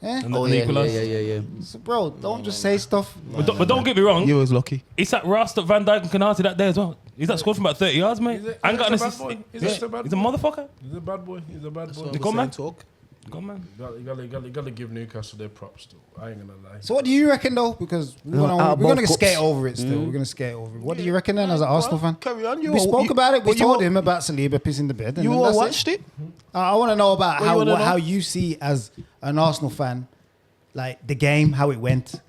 Yeah. And Oh, they yeah, equalised. yeah. So, bro, don't just say stuff. But don't get me wrong. You was lucky. It's that Rasta, Van Dijk and Canati that day as well. He's that scored from about 30 yards, mate. Is And got an that a bad assist. boy? Is Yeah. that a bad He's a boy? motherfucker. He's a bad boy. He's a bad boy. Go on, man. Talk. Go on, man. You gotta give Newcastle their props too. I ain't gonna lie. So what do you reckon, though? Because we're No, gonna out of we're gonna both skate cups. over it still. We're gonna skate over it. What do you reckon then, as an Arsenal fan? Carry on. We spoke about it. We but you told all- him about Saliba pissing the bed. And You then all that's watched it? I want to know about What you wanna know? how you see as an Arsenal fan, like the game, how it went,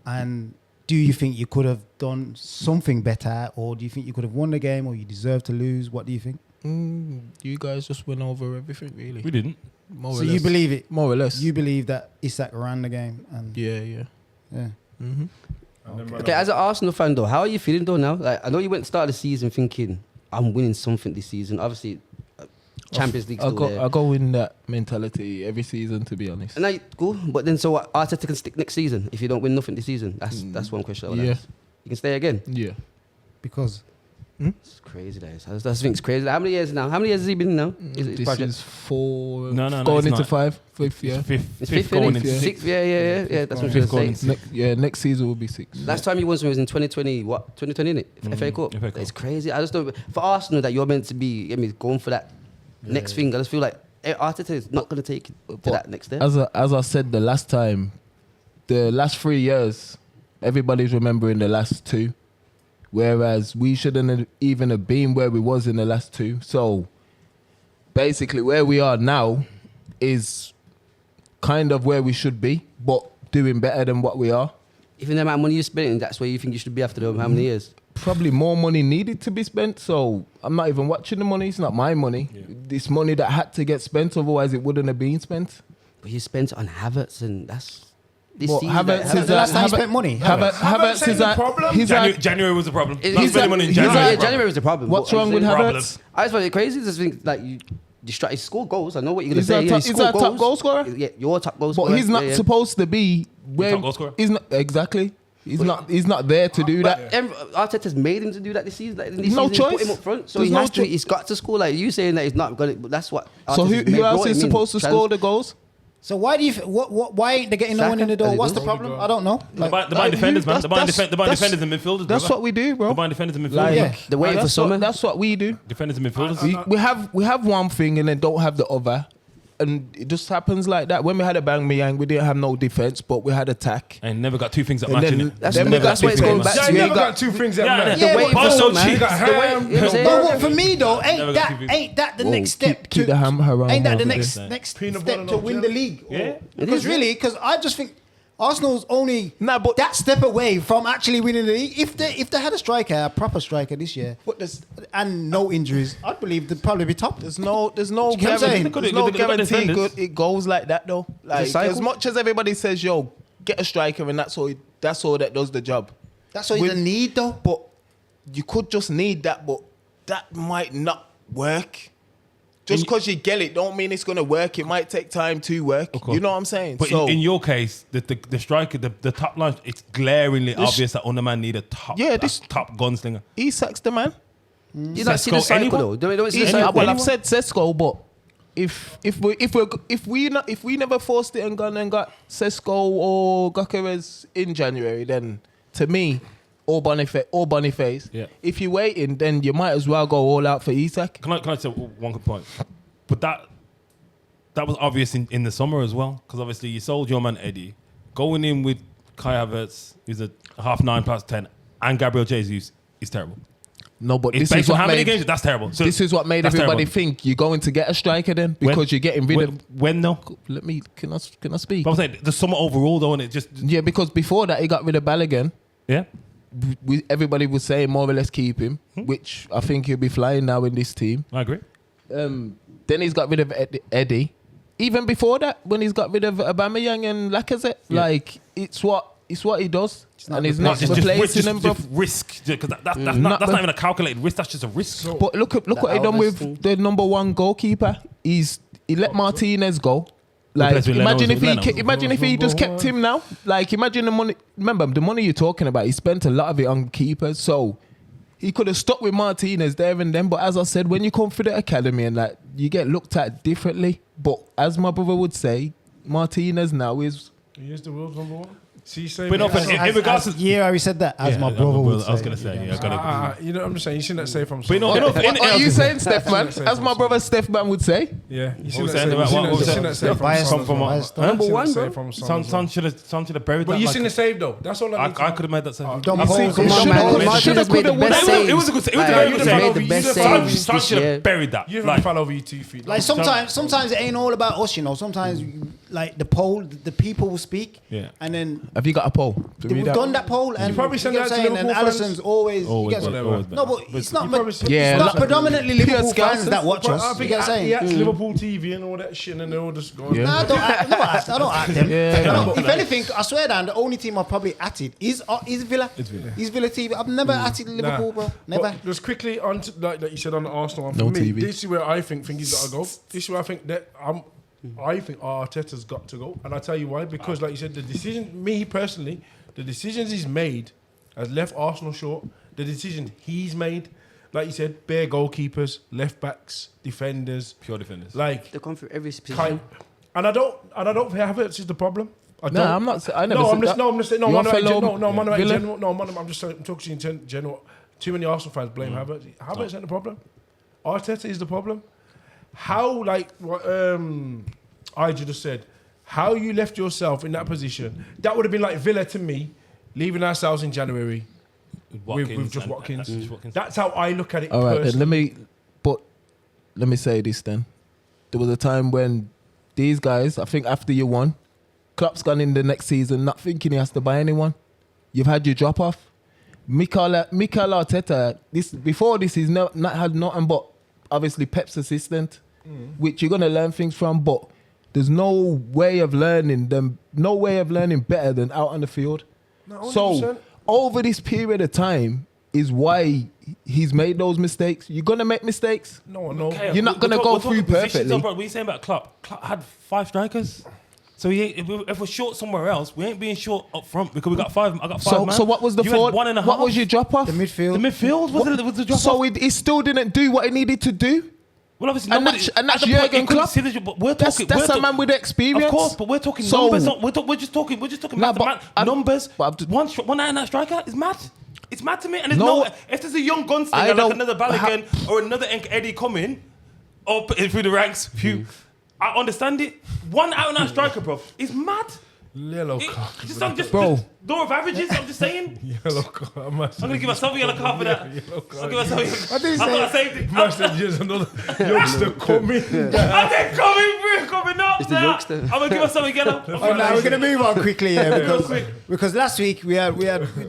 and do you think you could have done something better, or do you think you could have won the game, or you deserve to lose? What do you think? You guys just went over everything, really. We didn't. More So or you less. believe it? More or less. You believe that Isak ran the game, and yeah. yeah. Mm-hmm. Okay, as an Arsenal fan though, how are you feeling though now? Like, I know you went to start the season thinking, I'm winning something this season. Obviously, Champions League still there. I go in that mentality every season, to be honest. And now, cool. But then, so what? Arteta can stick next season if you don't win nothing this season. That's one question. I would ask. You can stay again. Yeah. Because It's crazy, that is. I just think it's crazy. How many years now? How many years has he been now? This is 4. No, going it's into not. 5, 5th, yeah. It's Fifth fifth, going innit? into Sixth. Yeah. That's what I'm Fifth trying going to say. Next season will be 6. Last time you won something was in 2020. What? 2020, innit? FA Cup. FA Cup. It's crazy. I just don't. For Arsenal, that you're meant to be, going for that next thing. I just feel like Arteta is not going to take it to that next step. As I said the last time, the last 3 years, everybody's remembering the last 2. Whereas we shouldn't even have been where we was in the last 2. So basically where we are now is kind of where we should be, but doing better than what we are. Even the amount of money you're spending, that's where you think you should be after them. How many years? Probably more money needed to be spent. So I'm not even watching the money. It's not my money. Yeah. This money that had to get spent, otherwise it wouldn't have been spent. But you spent it on Havertz, and that's this Well, season. Havertz that- is the last time you Havertz- spent money. Havertz ain't is the at problem. he's at- January was the problem. It- Not it's spending like- money in it's January. like- was the problem. January was the problem. What's But wrong I'm with saying- Problem. Havertz? I just find it crazy. Just think like you score goals. I know what you're gonna Is say. that Yeah, top- you is score that top goal scorer? Yeah, you're a top goal But scorer. he's not Yeah. supposed to be where top goal scorer? he's not exactly. He's not there to do that. Arteta's made him to do that this season. Like, this No season, he's choice. put him up front, so There's he no has to. cho- He's got to score. Like you saying that he's not gonna. But that's what. So Arteta's who else brought is him in. supposed to score the goals? So why do you? Why ain't they getting no one in the Saka, door? as What's it the does. problem? I don't know. The Like, buying defenders, man. The buying that's- defenders and midfielders. That's brother. what we do, The bro. buying defenders and midfielders. Like, Yeah. They're waiting for summer. That's what we do. Defenders and midfielders. We have one thing and then don't have the other, and it just happens like that. When we had a Bang we didn't have no defense, but we had attack. And never got 2 things that And match in then, it. That's then the- we got that's what it's defense. going back Yeah, to. you You never got- got 2 things Yeah, that yeah. match. The Yeah, waiting but for also summer, man. cheap. You got The ham. wait- you know what I'm Never saying? But for me though, Never ain't got that TV. ain't that the Whoa, next step keep the hammer around ain't that the over next there. next Peanut step butter to and win jelly. the league? Yeah. It Because is, really, because I just think Arsenal's only Nah, but- that step away from actually winning the league. If they had a proper striker this year, and no injuries, I'd believe they'd probably be top. There's no You know what I'm saying? guarantee. There's no Look at the guarantee defenders. it goes like that though. Like cycle. as much as everybody says, "Yo, get a striker," and that's all that does the job. That's all you With- need though. But you could just need that, but that might not work. Just because you get it, don't mean it's gonna work. It might take time to work. course. You know what I'm saying? But so in your case, the striker, the top line, it's glaringly This- obvious that Underman need a top, Yeah, a this- top gunslinger. Isak's the man. You not see the Sesko, cycle anyone? though. Don't see the Well, cycle. I've said Sesko, but if we never forced it and got Sesko or Gyökeres in January, then to me, or Boniface, Yeah. if you're waiting, then you might as well go all out for Isak. Can I say one good point? But that was obvious in the summer as well, because obviously you sold your man Eddie, going in with Kai Havertz, who's a half 9 plus 10, and Gabriel Jesus is terrible. No, but It's this based is on what how many made games. That's terrible. So this is what made that's everybody terrible. think you're going to get a striker then because When- you're getting rid of. when though? Can I speak? But I'm saying the summer overall though, and it just Yeah, because before that he got rid of Balogun. yeah. Everybody was saying more or less keep him, which I think he'll be flying now in this team. I agree. Then he's got rid of Eddie. Even before that, when he's got rid of Aubameyang and Lacazette, Yeah. like it's what he does, and he's not Just replacing them, bro. risk, because that's Not not the- even a calculated risk. That's just a risk. But look what he done with the number 1 goalkeeper. He let Martinez go. Like Replaced with Leno. imagine if he just kept him now. Like imagine the money. Remember the money you're talking about. He spent a lot of it on keepers, so he could have stuck with Martinez there and then. But as I said, when you come for the academy and that, you get looked at differently. But as my brother would say, Martinez now is. He is the world's number 1. See, say But no, but in regards to yeah, I said that as Yeah, my brother would say. I was gonna say, yeah, I gotta. you know what I'm saying? You shouldn't say from. But no, someone. no, What are you saying, Steph man? As my brother Steph man would say. Yeah, you What shouldn't was say. saying about what? What was Shouldn't that? say from Biased someone. from biased. Number Shouldn't one, say bro. from Son someone. should have buried But that. you like- seen the save though. That's all I need. I could have made that save. Don't I've hold- seen- Come on, Shoulda, man. coulda, Martinez shoulda, made the coulda, best woulda. saves. It was a good save. It was a Like, very he good made save. the best Son saves this should year. have buried that. You Like, even fell over your 2 feet. Like sometimes it ain't all about us, you know. Sometimes like the poll, the people will speak, and then Have you got a poll? To we've read out? done that poll, and probably send you know that what to I'm saying, and Liverpool fans. Allison's always, Always you get better, what- always no, better. but it's not. You probably send- Yeah, it's not like- predominantly Pure Liverpool fans Scousers. that watch I us. think You get what I'm he saying? acts Liverpool TV and all that shit, and they all just go. Yeah. Nah, I don't act them. Yeah. I don't- if anything, I swear down, the only team I've probably atted is Villa. It's Villa. Is Villa TV. I've never atted Liverpool, bro. Never. But just quickly on to, like you said on the Arsenal one. For No me, TV. this is where I think he's got to go. This is where I think that I think Arteta's got to go, and I'll tell you why. Because like you said, the decision, me personally, the decisions he's made has left Arsenal short. The decision he's made, like you said, bare goalkeepers, left backs, defenders, Pure defenders. like They come through every position. kind. And I don't think Havertz is the problem. I No, don't. I'm not. I never No, said I'm just that. no, I'm just saying no. Your I'm not fellow no, I'm not in Villa? general. No, I'm just saying, I'm talking in general. Too many Arsenal fans blame Havertz. Havertz ain't the problem. Arteta is the problem. How like what I just said, how you left yourself in that position? That would have been like Villa to me, leaving ourselves in January with just Watkins. That's how I look at it. All right, then personally. let me say this then. There was a time when these guys, I think after you won, Klopp's gone in the next season not thinking he has to buy anyone. You've had your drop off. Mikel Arteta, before this, he's not had nothing but obviously Pep's assistant, which you're gonna learn things from, but there's no way of learning better than out on the field. No, So 100%. over this period of time is why he's made those mistakes. You're gonna make mistakes. No, no. Okay, You're not gonna go through perfectly. What are you saying about Klopp? Klopp had 5 strikers. So if we're short somewhere else, we ain't being short up front because we got 5. I got 5 man. So what was the You had fault? 1.5. What was your drop off? The midfield. The midfield was the drop So off. he still didn't do what he needed to do. Well, obviously, and nobody- that's- and that's at the point, Jurgen he couldn't Klopp. see the- but we're That's talking. a man with experience. Of course, but we're talking So- numbers. We're just talking. No, but I'm- numbers. but I'm just- One out in that striker is mad. It's mad to me. And there's No, if there's a young I gunslinger like don't- another Balogun or another Eddie coming up through the ranks, I understand it. One out in that striker, bro, is mad. Yellow It- card. just Bro. just door of averages. I'm just saying. Yellow card. I'm gonna give myself a yellow card for that. Yellow I'll card. give myself a yellow card. did I he thought I saved it. Master, there's another youngster coming. I did coming up. It's the now. youngster. I'm gonna give myself a yellow. Oh, now we're gonna move on quickly, because last week we had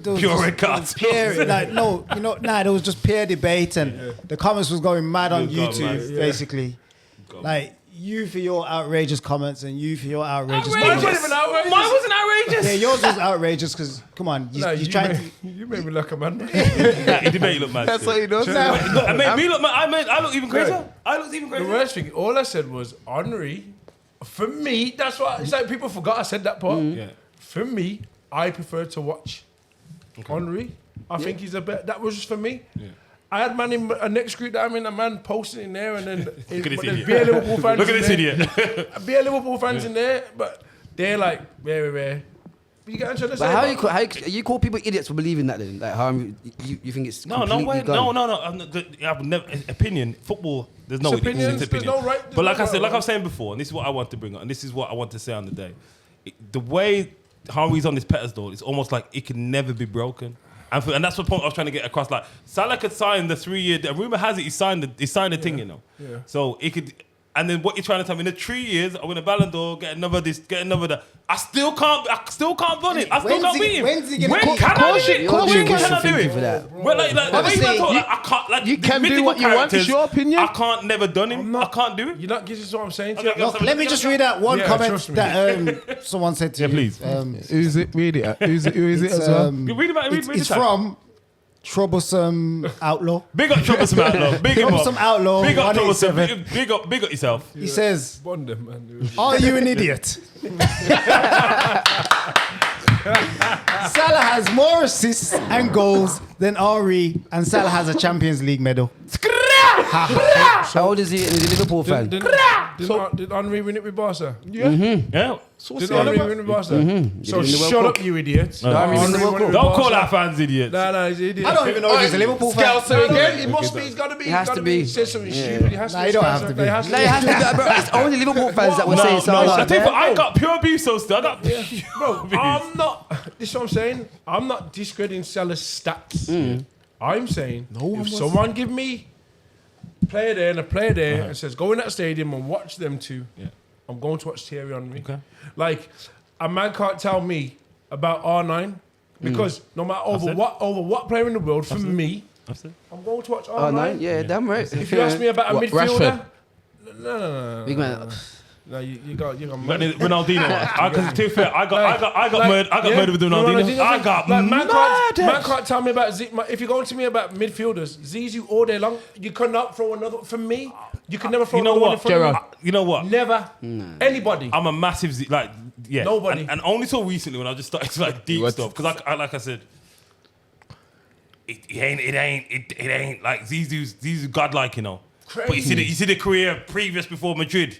those Pure just red cards. peer, like there was just peer debate and the comments was going mad on Good God, YouTube, man. basically, like you for your outrageous comments and you for your outrageous Outrageous. comments. wasn't even outrageous. Mine wasn't outrageous. Yeah, yours was outrageous because come on, Nah, you trying to. you made me like a man. Nah, it did make you look mad. That's what he does. Look, I made me look mad. I look even crazier. Right. I looked even The crazier. worst thing, all I said was Henry. For me, that's what it's like. People forgot I said that part. Yeah. For me, I prefer to watch Henry. I think he's a bit. That was just for me. Yeah. I had man in a next group that I'm in, a man posting in there, and then Look at this but there's idiot. bare Liverpool fans. Look at in this there. idiot. Bare Liverpool fans in there, but they're like, where. You get what I'm trying to say? But how you call people idiots for believing that then? Like how you think it's No completely way. gone? No. I've never opinion. Football. There's no It's opinions, it's there's opinion. no right- there's But like no I said, right like I or was saying before, and this is what I want to bring up, and this is what I want to say on the day. The way Henry's on this pedestal, it's almost like it can never be broken. And that's the point I was trying to get across. Like Salah could sign the 3-year. The rumor has it he signed the thing, you know. Yeah. So it could. And then what you're trying to tell me in the 3 years, I win a Ballon d'Or, get another this, get another that. I still can't run it. I still can't beat him. When's he gonna When beat him? can Of I course do you- it? of course When you can should I do thank you it? for that. Well, like the way Obviously, you talk, you- I can't. Like you the can do mythical what you want, it's characters, your opinion. I can't never done him. I can't do it. You're not. This is what I'm saying to Okay, you. okay. Let me just read out one Yeah, comment trust me. that someone said to Yeah, you. please. Who's it? Read it. Who is it It's, as well? Read about it. it's from Troublesome Outlaw. Big up Troublesome Outlaw. Big him up. Troublesome Outlaw. Big up Troublesome. 187. Big up yourself. He says, Bond them, man. "Are you an idiot?" Salah has more assists and goals than Henry, and Salah has a Champions League medal. How old is he? Is he a Liverpool fan? Did Henry win it with Barca? Yeah. Did Henry win with Barca? So Did he win the World shut Cup? up, you idiots. No. Henry win the World Cup? Don't call our fans idiots. No, he's an idiot. I don't even know if he's a Liverpool fan. Scouser again. He must be. He's got to be. He has He's to gotta be. He says something stupid. He has to Nah, be. he don't have to be. He has to Like, it has to be, bro, it's only Liverpool fans that would say No, Salah. I tell you what, I No. got pure beef so still. I got Bro, I'm not. This is what I'm saying. I'm not discrediting Salah's stats. I'm saying if someone give me player there and a player there and says go in that stadium and watch them two, I'm going to watch Thierry Henry. Okay. Like, a man can't tell me about R9 because no matter over what player in the world, for me, I'm going to watch R9. Oh, no, yeah, damn right. If you ask me about a What, midfielder, Rashford? no. Big man. No, you got But Ronaldinho. Because to be fair, I got murdered with Ronaldinho. I got man murdered. can't tell me about if you're going to me about midfielders, Zizou all day long. You cannot throw another. For me, you can never throw another one in front of me. You know what? Never. Anybody. I'm a massive Nobody. and only so recently when I just started to like deep stuff because like I said, it ain't like Zizou's godlike, you know. Crazy. But you see the career previous before Madrid.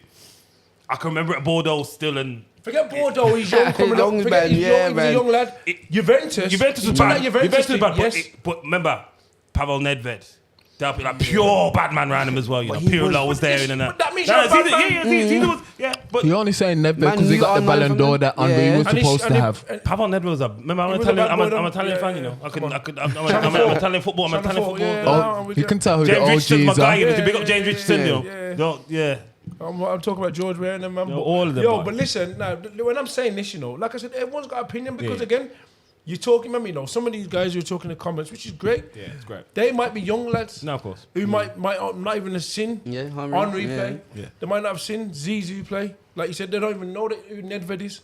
I can remember at Bordeaux still and. Forget Bordeaux, he's young coming Young up. Forget man, he's yeah, young, he's man. a young lad. Juventus Juventus was he's bad. at Juventus was bad. yes. But remember, Pavel Nedved. That'll be like pure bad man around him as well. You know, Pirlo was there and that. But that means you're a bad man. Zizou was, yeah. But You're only saying Nedved Man, because he you got the got Ballon d'Or that Henry was And he's- supposed to and he- have. and- Pavel Nedved was a. Remember, I'm He an was a Italian. bad boy, I'm an though. Italian fan. You Yeah, know, come on. I'm an Italian football. I'm an Italian football. Yeah. Oh, you can tell who the James Richardson, my OGs guy. are. To big up James Richardson, Yeah. you know. No, yeah. I'm talking about George Weah and them, man. Yo, But- all of them, Yo, boy. but listen, now, when I'm saying this, you know, like I said, everyone's got opinion because, Yeah. again, you're talking, remember, you know, some of these guys who are talking in the comments, which is great. Yeah, it's great. They might be young lads. No, of course. Who might not even have seen Yeah, Henry yeah. play. Yeah. They might not have seen Zizou play. Like you said, they don't even know who Nedved is.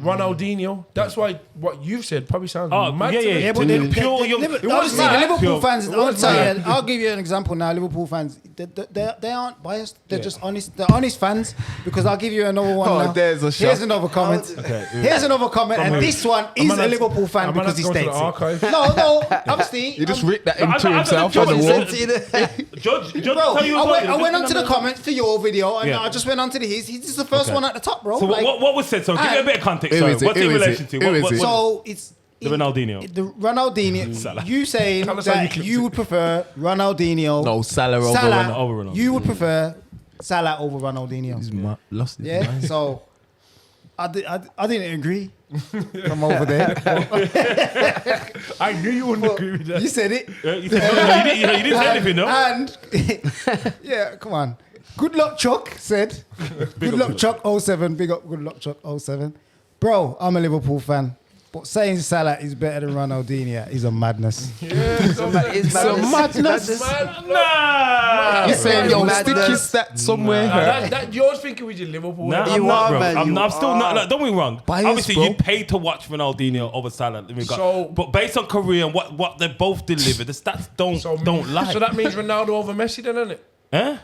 Ronaldinho. That's why what you've said probably sounds mad. yeah, to yeah, me. yeah. but Pure young. Honestly, the Liverpool Pure. fans. It I'll was tell mad. you. I'll give you an example now. Liverpool fans. They aren't biased. They're just honest. They're honest fans. Because I'll give you another one. Oh, now. there's a Here's shot. another comment. Here's another comment, and this one is a Liverpool fan because he states it. No, obviously. He just ripped that I into got himself the on the judge. wall. Judge, Bro, tell you I went onto the comments for your video, and Yeah. I just went onto his. He's the first one at the top, bro. So Like, what was said? So give me a bit of context. Who Sorry. is it? What's it in Who is it? relation to? Who is it? So it's The Ronaldinho. The Ronaldinho. Salah. You saying Tell us how you that clipped you it. would prefer Ronaldinho? No, Salah over Salah over Ronaldo. You would prefer Salah over Ronaldinho. He's lost his Yeah. mind. So I didn't agree from over there. I knew you wouldn't agree with that. You said it. You didn't say anything, no? And yeah, come on. Good luck, Chuck said. Good luck, Chuck 07. Big up, good luck, Chuck 07. Bro, I'm a Liverpool fan. But saying Salah is better than Ronaldinho is a madness. It's madness. Nah. You're saying, yo, Madness. stick your stat somewhere. That yours thinking with your Liverpool. Nah, You I'm not, are, bro. man, I'm you still not. Like, don't get me wrong. Bias, Obviously, bro. you paid to watch Ronaldinho over Salah. But based on career and what they both delivered, the stats don't lie. So that means Ronaldo over Messi, then, isn't it? Huh?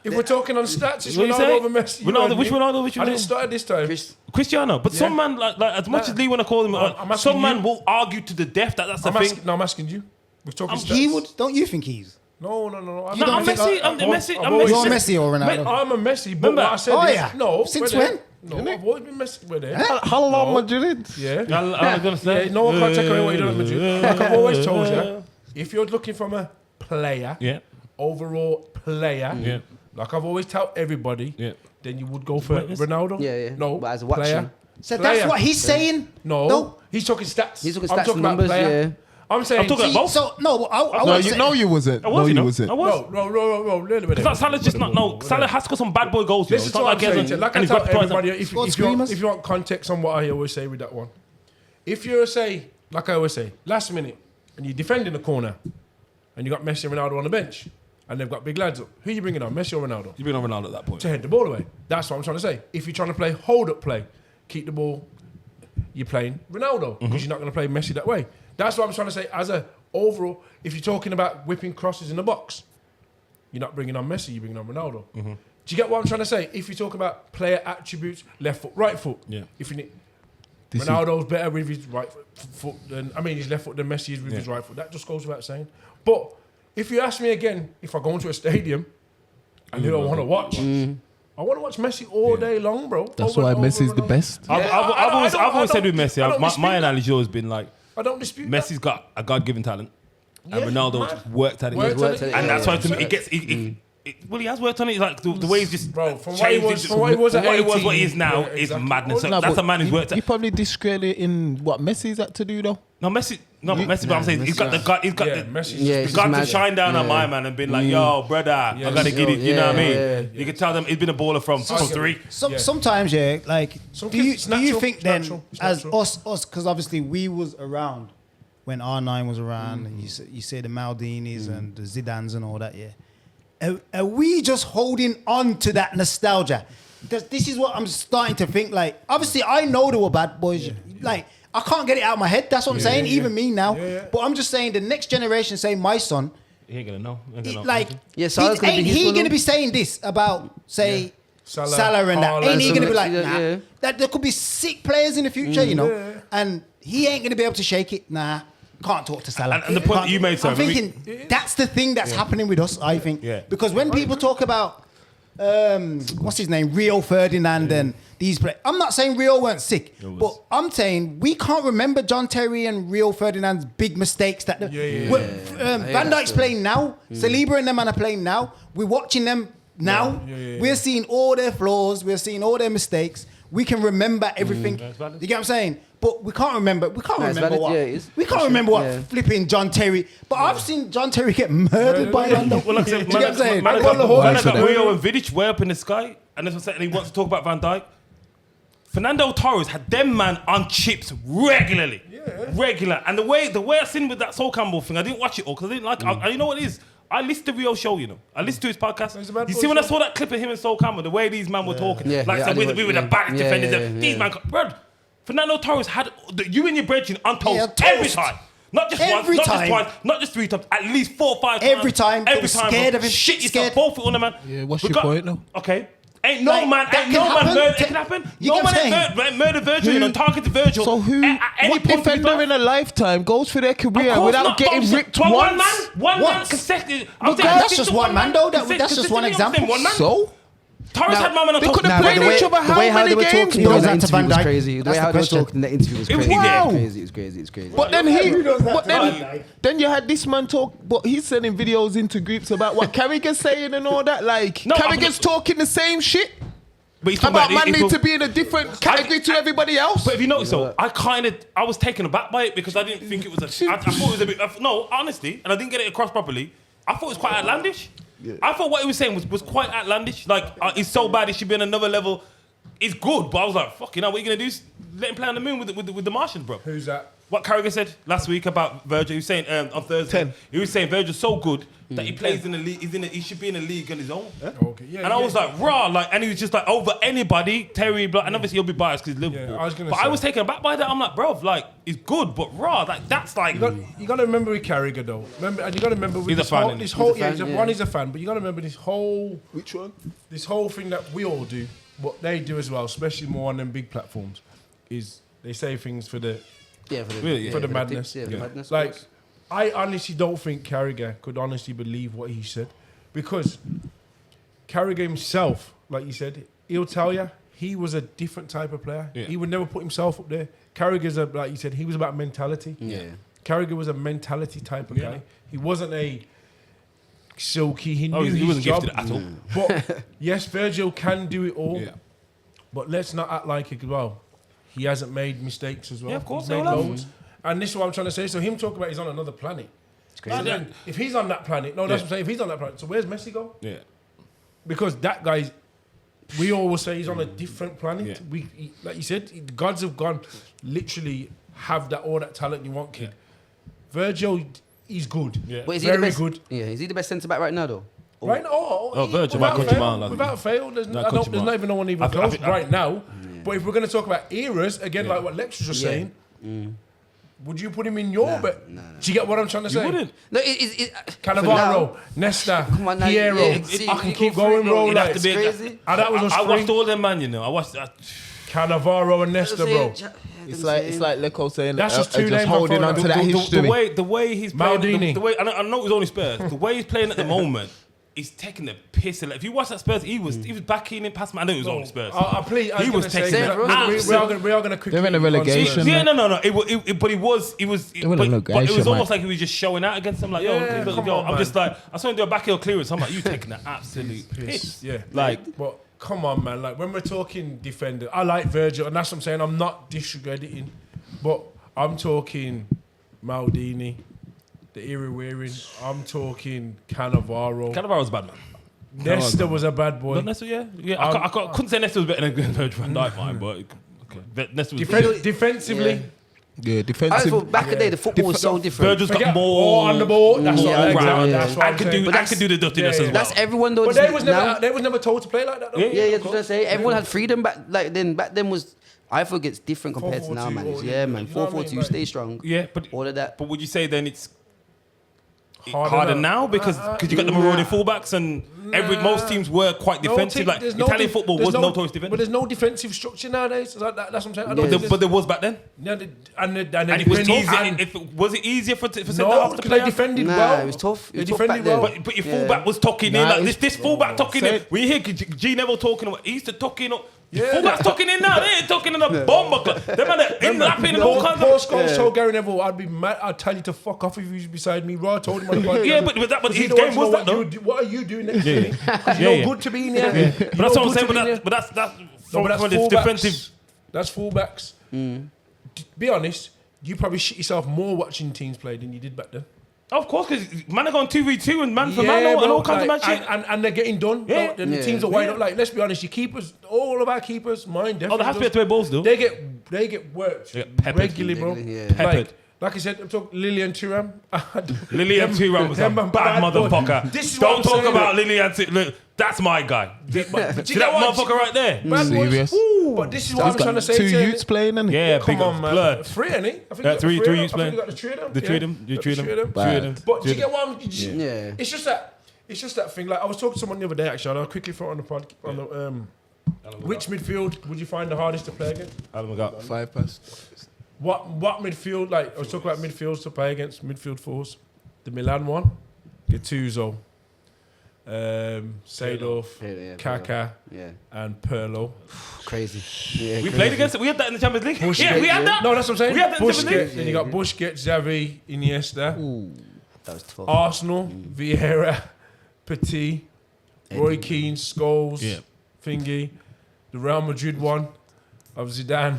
If we're talking on stats, it's What you Ronaldo say? over Messi. Ronaldo, which Ronaldo? Which I didn't Ronaldo? start at this time. Cristiano. But some man, like as much as Lee want to call him, I'm asking some man you. will argue to the death that that's the thing. I'm asking you. We're talking stats. He would. Don't you think he's? No. No, I'm don't think Messi. I'm I've Messi. always- I'm You're Messi. Messi or Ronaldo? I'm a Messi, but Remember- what I said Oh, is yeah. no. Since we're there. when? No, I've always been Messi. We're there. How long Madrid? Yeah. I was gonna say. Yeah, no one can't take away what you done at Madrid. Like I've always told you, if you're looking from a player, Yeah. overall player, Yeah. like I've always told everybody, Yeah. then you would go for Witness? Ronaldo. Yeah. No, But as a player. watcher. So Player. that's what he's saying. No, he's talking stats. He's talking I'm stats talking and about numbers, player. yeah. I'm saying. I'm talking see- about both. So no, I No, would you say, know you wasn't. I was, No, you you know. wasn't. I was. No. It's like Salah's just not. No, Salah has got some bad boy goals. You know. This It's is not what like he I'm saying. hasn't. Like I and he's tell got the prize. everybody, if Squad you screamers. want context on what I always say with that one, if you're like I always say, last minute, and you're defending the corner, and you got Messi and Ronaldo on the bench, and they've got big lads up, who you bringing on, Messi or Ronaldo? You bring on Ronaldo at that point. To head the ball away. That's what I'm trying to say. If you're trying to play hold-up play, keep the ball, you're playing Ronaldo because you're not going to play Messi that way. That's what I'm trying to say. As a overall, if you're talking about whipping crosses in the box, you're not bringing on Messi, you're bringing on Ronaldo. Do you get what I'm trying to say? If you talk about player attributes, left foot, right foot. Yeah. If you need, This is- Ronaldo's better with his right foot than his left foot than Messi is with his right foot. That just goes without saying. But if you ask me again, if I go into a stadium and who I want to watch, I want to watch Messi all day long, bro. That's why Messi's the Ronaldo. best. I've always said with Messi. I don't dispute My that. analogy has always been like I don't dispute Messi's got a God-given talent, Yeah, and Ronaldo's mad. worked at it. Worked at it, And that's yeah. why to me it gets. Well, he has worked on it. Like the way he's just Bro, from what he changed was- it- from what he was at what 18, he is now yeah, is exactly. madness. So No, that's but a man who's worked He at. probably discredited in what Messi's had to do though. No, Messi. No, but Messi. But I'm saying he's got the gut. He's got the Messi's Yeah, got to mad. shine down on my man and been like, yo, brother, I gotta get it. You know what I mean? Yeah. You can tell them he's been a baller from 3. Sometimes, like, Some do you kids, it's natural, think it's then, natural, it's as natural. us, because obviously we was around when R9 was around, and you say the Maldinis and the Zidans and all that, are we just holding on to that nostalgia? This is what I'm starting to think. Like, obviously, I know they were bad boys. Like, I can't get it out of my head. That's what I'm saying. Even me now. But I'm just saying the next generation, say my son, He ain't gonna know. He ain't gonna know. like, Salah's gonna be ain't his he one, going to though? be saying this about, say, Salah, Salah and that? Haaland, Ain't he going to be like, yeah, nah? yeah. That there could be sick players in the future, you know, and he ain't going to be able to shake it. Nah, can't talk to Salah. And the point Can't- you made, I'm sorry, thinking that's the thing that's happening with us. I think because when people talk about what's his name, Rio Ferdinand and these players, I'm not saying Rio weren't sick, but I'm saying we can't remember John Terry and Rio Ferdinand's big mistakes. That Van Dijk's playing now, Saliba and them man are playing now. We're watching them now. We're seeing all their flaws. We're seeing all their mistakes. We can remember everything. You get what I'm saying? But we can't remember. We can't it's remember valid, what. yeah, it is. We can't remember what flipping John Terry. But I've seen John Terry get murdered by Lando. Well, like I said, Do you get what I'm saying? man, I Why got for them? Rio and Vidic way up in the sky, and that's what I'm saying. And he wants to talk about Van Dijk. Fernando Torres had them man on chips regularly, regular. And the way I seen with that Sol Campbell thing, I didn't watch it all because I didn't like. You know what it is? I listened to Rio show, you know. I listened to his podcast. You see when I saw that clip of him and Sol Campbell, the way these men were talking, Yeah, like yeah, so I we did were the watch- back yeah, defenders. yeah, These man, bro. Fernando Torres had you and your brethren on toast, Yeah, toast. every time. Not just Every once, time. not just twice, not just 3 times, at least 4 or 5 times. Every time. They Every were time. scared bro. of him. Shit yourself, Scared. both foot on the man. Yeah, what's We your point though? Okay. Ain't no Like, man, that ain't no can man happen. murder. It can happen. You No get what I'm man saying? murder Virgil, you know, targeted Virgil. So who? At any What point of his defender life. in a lifetime goes for their Of career course without not, getting but ripped one once? man, one man Once. consecutive. But that's just one man, though. That's just one example. One man. So Torres had man on they top. could have Nah, but played each other the how way how many they were games? talking He in goes the out to interview Van was Dijk. crazy. The That's way the how they were question. talking in the interview was It was- crazy. Wow. It's crazy. But then Van then you had this man talk, but he's sending videos into groups about what Carragher's saying and all that. Like No, Carragher's talking the same shit But he's talking about man he's need talking- to be in a different category to everybody else. But if you notice, though, I was taken aback by it because I didn't think it was I thought it was a bit. No, honestly, and I didn't get it across properly. I thought it was quite outlandish. I thought what he was saying was quite outlandish. Like, it's so bad, it should be on another level. It's good, but I was like, fuck, you know, what you gonna do? Let him play on the moon with the Martians, bro. Who's that? What Carragher said last week about Virgil, he was saying on Thursday, 10. he was saying Virgil's so good that he plays in the league. He should be in the league on his own. Okay, yeah, And I was like, raw, like, and he was just like over anybody, Terry, blah, and obviously he'll be biased because he's Liverpool. I was gonna but say. I was taken aback by that. I'm like, bro, like, he's good, but raw, like, that's like. You got to remember with Carragher though. Remember, and you got to remember with He's a this fan, whole, isn't he? this whole He's a fan, yeah, yeah. one is a fan, but you got to remember this whole Which one? this whole thing that we all do, what they do as well, especially more on them big platforms, is they say things for the Yeah, for the, Really, yeah. for the tips, madness. Yeah, the madness. Like, I honestly don't think Carragher could honestly believe what he said, because Carragher himself, like you said, he'll tell you he was a different type of player. Yeah. He would never put himself up there. Carragher's like you said, he was about mentality. Yeah. Mm. Carragher was a mentality type of guy. He wasn't a silky. He knew Oh, he his wasn't job. gifted at all. But yes, Virgil can do it all. Yeah. But let's not act like it as well. He hasn't made mistakes as well. Yeah, of course, He's made they all have. loads. And this is what I'm trying to say. So him talking about he's on another planet. It's crazy. So then, if he's on that planet, no, that's what I'm saying. If he's on that planet, so where's Messi go? Yeah. Because that guy's, we always say he's on a different planet. Yeah. Like you said, the gods have gone, literally have that all that talent you want, kid. Virgil, he's good. Yeah. But is he Very the best? good. Yeah, is he the best centre back right now though? Right now, Oh, Virgil, without Michael fail, Jamal, like- without fail, there's, No, I don't, Coach there's Jamal. not even no one even I close think- right now. But if we're going to talk about eras, again, like what Lex was just Yeah. saying, would you put him in your bet? Do you get what I'm trying to say? You wouldn't. No, it Cannavaro, Nesta, Come on now, Piero. yeah, see, I can you keep go through going, it, bro. bro. He'd Like, have to be crazy. And that was a I spring. watched all them, man, you know. I watched. Cannavaro and Nesta, bro. It's like Leco saying That's just two just names holding I on to thought that the history. the way he's playing, Maldini. the way I know it was only Spurs. The way he's playing at the moment, he's taking the piss. Like, if you watch that Spurs, he was backing it past. I know it was only Spurs. Please, He was taking it we are going to quickly. They're in a relegation. Yeah, no. But he was. were But, in a but it was relegation, almost mate. like he was just showing out against them. Like, Yeah, yo, come yo, on, I'm man. just like, I saw him do a backheel clearance. I'm like, you taking the absolute piss. Yeah, Like, but come on, man. Like when we're talking defender, I like Virgil, and that's what I'm saying. I'm not discrediting, but I'm talking Maldini, the era wearing. I'm talking Cannavaro. Cannavaro's bad, man. Nesta was a bad boy. But Nesta, yeah. I couldn't say Nesta was better than Virgil van Dijk, man, but okay. Nesta was Defensively. Yeah, I defensive. thought back in the day, the football was so different. Virgil's got Forget more on the ball. That's Yeah, what I'm exactly, saying. yeah. That's what I'm saying. I could do the dirtiness as well. That's everyone though. But they was never told to play like that though. Yeah, that's what I say. Everyone had freedom back then. Back then was, I thought it's different compared to now, 4-4-2, man. or- Yeah, man. you know what I mean? 4-4-2, Like- stay strong. Yeah, but All of that. But would you say then it's Harder harder now. now because you got the marauding fullbacks and most teams were quite defensive. Like there's Italian football was notorious But defensive. there's no defensive structure nowadays. That's what I'm saying. I don't think But there was back then. and And it was easier. Was it easier for centre half to because play? they defended Nah, well. it was tough. It They was tough defended back then. well. But your Yeah. fullback was tucking in Nah, like it's- this fullback tucking in. Say- When you hear G Neville talking about, he used to tucking up. Yeah. Fullback's tucking in now. They ain't tucking in a bomber. Them man are in lapping and all kinds of. Poor Scholes told Gary Neville, I'd be mad. I'd tell you to fuck off if you was beside me. Raw told him on the podcast. Yeah, but that- but Because he his don't game want was to that, know though. what are you doing next Yeah, to me? yeah. Because Yeah, you're yeah. good to be in here. But that's what I'm saying. But that's from the fullbacks. defensive. That's fullbacks. Be honest, you probably shit yourself more watching teams play than you did back then. Of course, because man are going 2v2 and man for man and all kinds of mad shit. And they're getting done. Yeah. And the Yeah. teams are wide up. Like, let's be honest, your keepers, all of our keepers, mine definitely. Oh, there has to be a does. two-way balls though. They get worked They get peppered. regularly, bro. Yeah. Peppered. Like I said, I'm talking Lillian Thuram. Lillian Thuram was a them bad bad boy. motherfucker. This is what Don't I'm talk saying. about Lillian Thuram. Look, that's my guy. See But you that get what? motherfucker right there? Bad boys. Serious. Ooh, but this is what I'm trying to say Two to you. youths playing, innit? Yeah, Come big on, man. blood. Three, innit? I think Yeah, you got three of them. youths I think playing. you got the three of them. The three of them. Yeah. The three of them. Three of them. Three of them. But do Three you of get what I'm... Yeah. It's just that thing. Like, I was talking to someone the other day, actually, and I'll quickly throw it on the pod. On the, which midfield would you find the hardest to play against? them. Got 5 pass. What midfield? Like, I was talking about midfields to play against, midfield fours. The Milan one, Gattuso, Seedorf, Yeah, Kaká, Yeah. and Pirlo. Crazy. Yeah, We crazy. played against it. We had that in the Champions League. Yeah, we had that. No, that's what I'm saying. We had that in the Champions Busquets. League. Then you got Busquets, Xavi, Iniesta. That was tough. Arsenal, Vieira, Petit, Roy Keane, Scholes, Yeah. Thingy, the Real Madrid one of Zidane,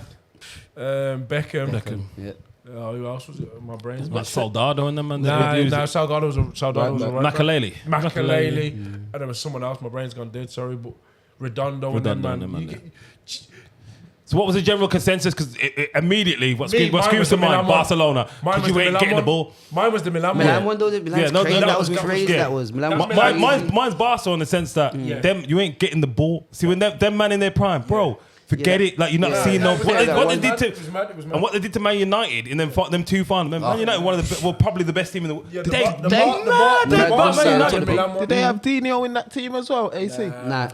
Beckham. Yeah. Who else was it? My brain's Like Soldado and them man. Nah, Salgado was a right back. Makaleli. Makaleli. And there was someone else. My brain's gone dead. Sorry, but Redondo and them Redondo and man. them man, You yeah. get- So what was the general consensus? Because immediately what Me, screams mine to was the mind? Milan one. Barcelona. Mine Because was you the ain't Milan getting the one. ball. Mine was the Milan Milan one. one though, Milan's Yeah, no, crazy. that That was- was crazy. yeah. That was Milan. That's was crazy. Mine's Barca in the sense that them you ain't getting the ball. See when them man in their prime, bro. Forget Yeah. it. Like you're not Yeah. seeing no. Yeah, What that they one. did to It was mad, it was mad. and what they did to Man United in them two finals. Man United one of the probably the best team in the world. Yeah, They the mad. They Bar- bad Barca- Man Barca- United. Big- Milan one. Did they have Dino in that team as well, AC? Nah.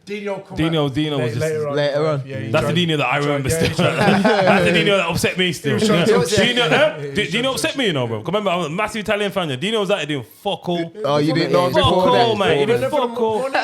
Dino come Dino out was just- later on. later on. Yeah, he That's the tried- Dino that I he remember tried- still. yeah, he tried- That's the Dino that upset me still. was trying to- Dino upset me, you know, bro. Remember, I'm a massive Italian fan. Yeah. Dino was out there doing fuck all. Oh, you didn't know Yeah. Fuck before all, that? mate. He He did went there for the fuck all. money.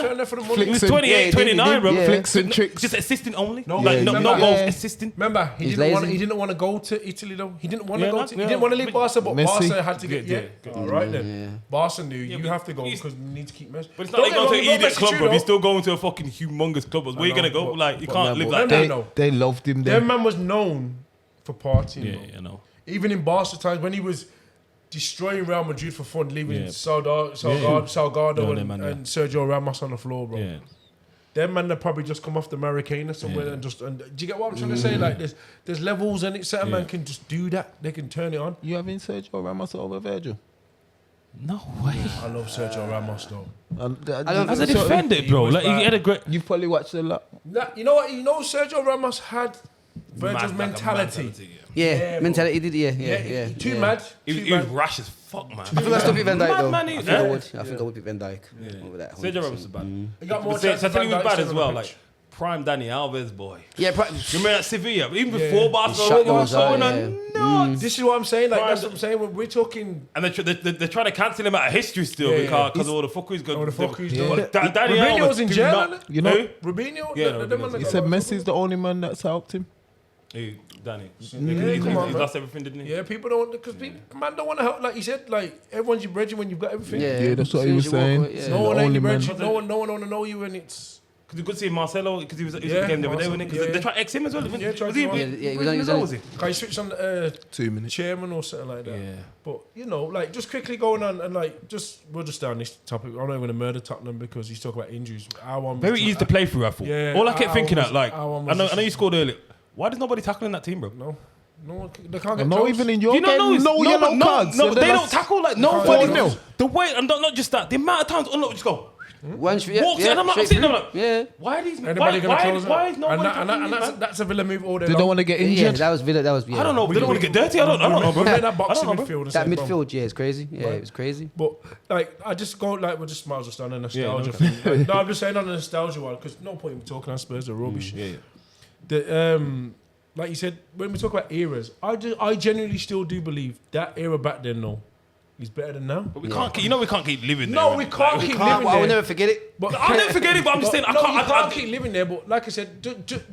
He went there for the money. He was Flicks and- 28, Yeah, he did, 29, bro. yeah. Flicks and tricks. Just assisting only. No, Like, yeah, no remember- goals, Yeah. assisting. Remember, He's lazy. he didn't want to go to Italy though. He didn't want to Yeah, go no, to. yeah. He didn't want to leave Barca, but Messi. Barca had to get. Yeah, Yeah, all right then. Barca knew you but have to go he's- because you need to keep Messi. But it's not like Don't going to get an me wrong, idiot Messi club, too, bro. though. He's still going to a fucking humongous club. Where you know, going to go? but- Like, you but can't no, live but like no, that. no. They loved him Their then. man was known for partying. Yeah, bro. you know. Even in Barca times when he was destroying Real Madrid for fun, leaving Yeah. Salgado No, and, them man, yeah. and Sergio Ramos on the floor, bro. Yeah. Them man, they probably just come off the Maracana somewhere Yeah. and just. And do you get what I'm trying to say? Like there's levels and it. Certain Yeah. man can just do that. They can turn it on. You having Sergio Ramos over Virgil? No way. I love Sergio Ramos though. As a defender, bro. was Like, he bad. had a great. You've probably watched a lot. You know what? You know Sergio Ramos had Virgil's Mad- mentality. Yeah, Yeah, mentality. Did yeah. Too mad. He Too was mad. rash as fuck, man. I think I still pick Van Dijk Mad though. man, I he- think I eh? would. I think I would pick Van Dijk over that. Sergio Ramos is bad. He got more But chance I than think he Van was Dijk bad still as on well. the Like pitch. prime Danny Alves, boy. Yeah, Remember at Sevilla? Even Yeah. before He Barcelona, shut those out, Barcelona, yeah. nuts. This is what I'm saying. Like Prime- that's what I'm saying. When we're talking. And they're trying to cancel him out of history still Yeah, because of all the fuck he's got. Oh, the fuck he's Yeah. doing. Danny Robinho's Alves in do jail, not- isn't You know- Who? Rubinho? Yeah, The- the Rubinho's man that He got said locked up. Messi's the only man that's helped him. Who? Danny. Yeah, He's come on, man. lost everything, didn't he? Yeah, people don't because man don't want to help. Like you said, like everyone's your bredge when you've got everything. Yeah, Yeah, that's what as he soon was as you walk saying. away, yeah. No one ain't Only your man. bredge. No one want to know you when it's Because you could see Marcelo, because he was at the game the other day, wasn't he? Because they tried to X him as well. Yeah, tried was he? to- Yeah, he was on. Was he? Can you switch on 2 minutes. chairman or something like that? Yeah. But you know, like just quickly going on and like we'll just stay on this topic. I'm not going to murder Tottenham because he's talking about injuries. Our one was Very easy to play through, I thought. Yeah, All I kept our thinking one at, like, our one I was know you scored earlier. Why does nobody tackle in that team, bro? No one, they can't get Not close. even in your You don't know game, no yellow cards. No, in they the don't last- tackle like no. Can't Funny, get close. the way and not just that. The amount of times unlock just go. Walks And I'm like, I'm sitting there like, yeah. why are these? Anybody going to close Why it? is nobody tackling and these, man? that's a Villa move all day They long. don't want to get Yeah, injured. that was Villa. That was. Yeah. I don't know. They don't want to get dirty. I don't know, bro. We played that boxing I don't know, bro. midfield. the That same, bro. midfield, yeah, it's crazy. Yeah, it was crazy. But like, I just go like we're just miles just on a nostalgia Yeah, thing. Like, no, I'm just saying on a nostalgia one because no point in talking on Spurs. They're rubbish. Yeah. The like you said, when we talk about eras, I genuinely still do believe that era back then, no, is better than now. But we can't. We can't keep living. No, there, we innit? can't Like, keep Can't, living I will there. never forget it. But I'll never forget it. But I'm just saying, I no, can't. you can't I keep living there. But like I said,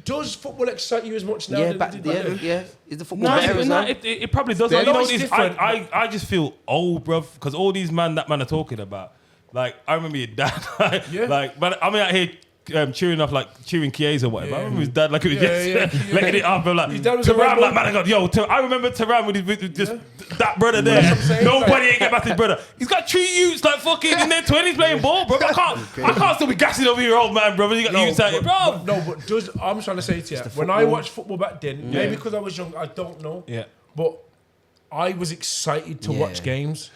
does football excite you as much now? Yeah, than back, it did back then? yeah. Is the football No, better as well? it probably does. Yeah, You no, know, it's it's different. I just feel old, bruv, because all these that man are talking about. Like, I remember your dad. Yeah. Like, but I'm out here cheering Chiesa or whatever. I remember his dad like it was Yeah, yesterday, yeah. letting it up. Like, His dad was a Thuram, rebel. like, man, I got, I remember Thuram with just that brother there. That's what I'm saying, Nobody like- ain't get back to his brother. He's got 3 youths like fucking in their 20s playing ball, bro. I can't still be gassing over your old man, bro. You got youths out here, bro. But I'm trying to say to you, when I watched football back then, maybe because I was young, I don't know. Yeah. But I was excited to Yeah. watch games.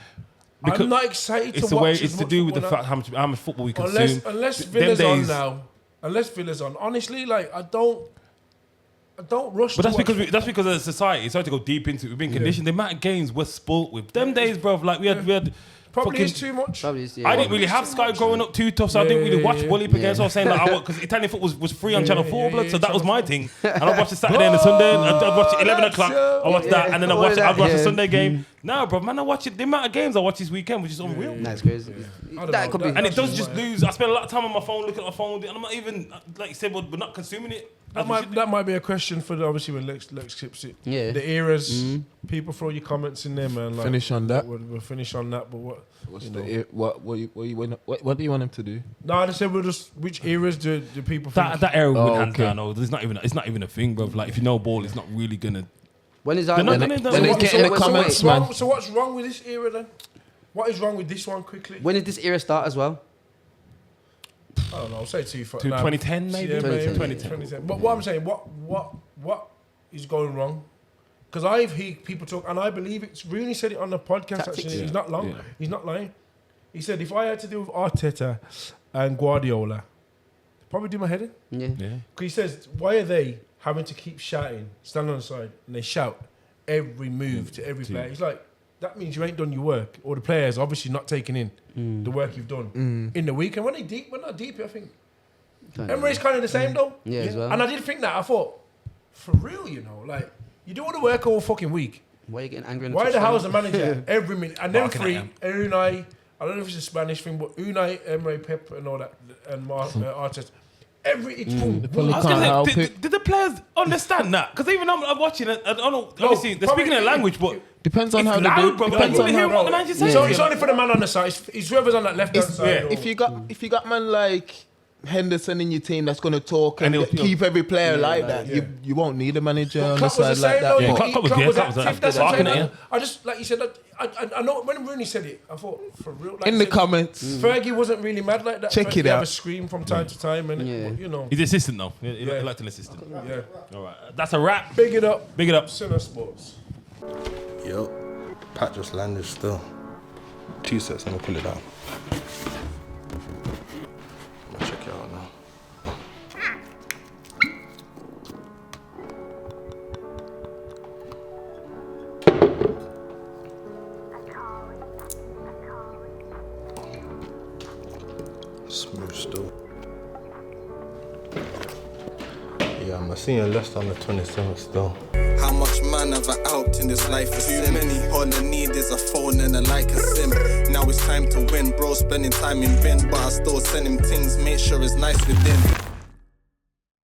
Because I'm not excited It's to the watch way. as It's to much do with the football fact how much football we now. consume. Unless Them Villa's on days- now. Unless Villa's on. Honestly, like I don't rush. But to that's watch because that's because as a society, it's hard to go deep into it. We've been conditioned. The amount of games we're spoilt with. Them days, bro. Like we had Probably fucking, is too much. Probably is, yeah. I didn't really have Sky growing up too tough, so I didn't really watch yeah. Wally again. So I was saying like, because Italian football was free on Channel 4, blood. So that was my thing. And I watched the Saturday and the Sunday. I'd watch it 11 o'clock. I watched that, and then I'd watch the Sunday game. No, bro, man, I watch it. The amount of games I watch this weekend was just unreal. That's crazy. I don't That know, could be. And it does just lose. I spend a lot of time on my phone looking at my phone, and I'm not even like you said, we're not consuming it. That might be a question for obviously when Lex clips it. Yeah. The eras. People throw your comments in there, man. Like, Finish on that. We'll finish on that. But what? What's you the know. what do you want him to do? No, I just said we'll just which eras do people think? That era Oh, with hands okay. down. No, it's not even a thing, bro. Like if you know ball, it's not really gonna. When is They're our not when, gonna- When So they get in the comments, man. So what's wrong with this era then? What is wrong with this one quickly? when did this era start as well? I don't know. I'll say 2010 maybe? Yeah, 2010. 2010. But what I'm saying, what is going wrong? Because I've heard people talk, and I believe it's Rooney said it on the podcast. Tactics. Actually, Yeah. he's not long. Yeah. He's not lying. He said if I had to deal with Arteta and Guardiola, probably do my head in. Yeah. Yeah. Because he says, why are they having to keep shouting, stand on the side, and they shout every move to every player? He's like, that means you ain't done your work, or the players obviously not taking in the work you've done in the week. And when we're not deep, I think. Emery's kind of the same though. Yeah, as well. And I did think that. I thought, for real, you know, like you do all the work all fucking week. Why are you getting angry? On the Why the touchline? hell's the manager every minute? And then Barking at three, him. Unai. I don't know if it's a Spanish thing, but Unai, Emery, Pep, and all that, and Arteta. It's boom. probably I was can't gonna help say, it. did the players understand that? Because even I'm watching it, I don't know. Obviously, they're probably- speaking their language, but Depends on it's how they loud, do. bro. Depends Like, on you hear how. what the manager says. So it's only for the man on the side. It's whoever's on that left hand side. yeah. or- If you got man like Henderson in your team that's gonna talk and And he'll- keep every player like that, yeah. you won't need a manager on the Klopp was side the like same that. though. Yeah, but- Klopp was Klopp there, was Klopp was that there. fifth, that's what I'm Barking saying. at I just like you said. I know when Rooney said it, I thought for real. Like in you the said, comments. Fergie wasn't really mad like that. Check Fergie it have out. a scream from time to time, and Yeah. you know, He's assistant though. He Yeah. liked an assistant. yeah. All right, that's a wrap. Big it up, Big it up. Sinner Sports. Yo, Pat just landed still. 2 sets, I'm gonna pull it down. I'm gonna check it out now. Smooth still. Yeah, I'm seeing Leicester on the 27th still. How much man have I helped in this life? Is too many. All I need is a phone and a like a sim. Now it's time to win, bro. Spending time in bin, but I still send him things. Make sure it's nice within.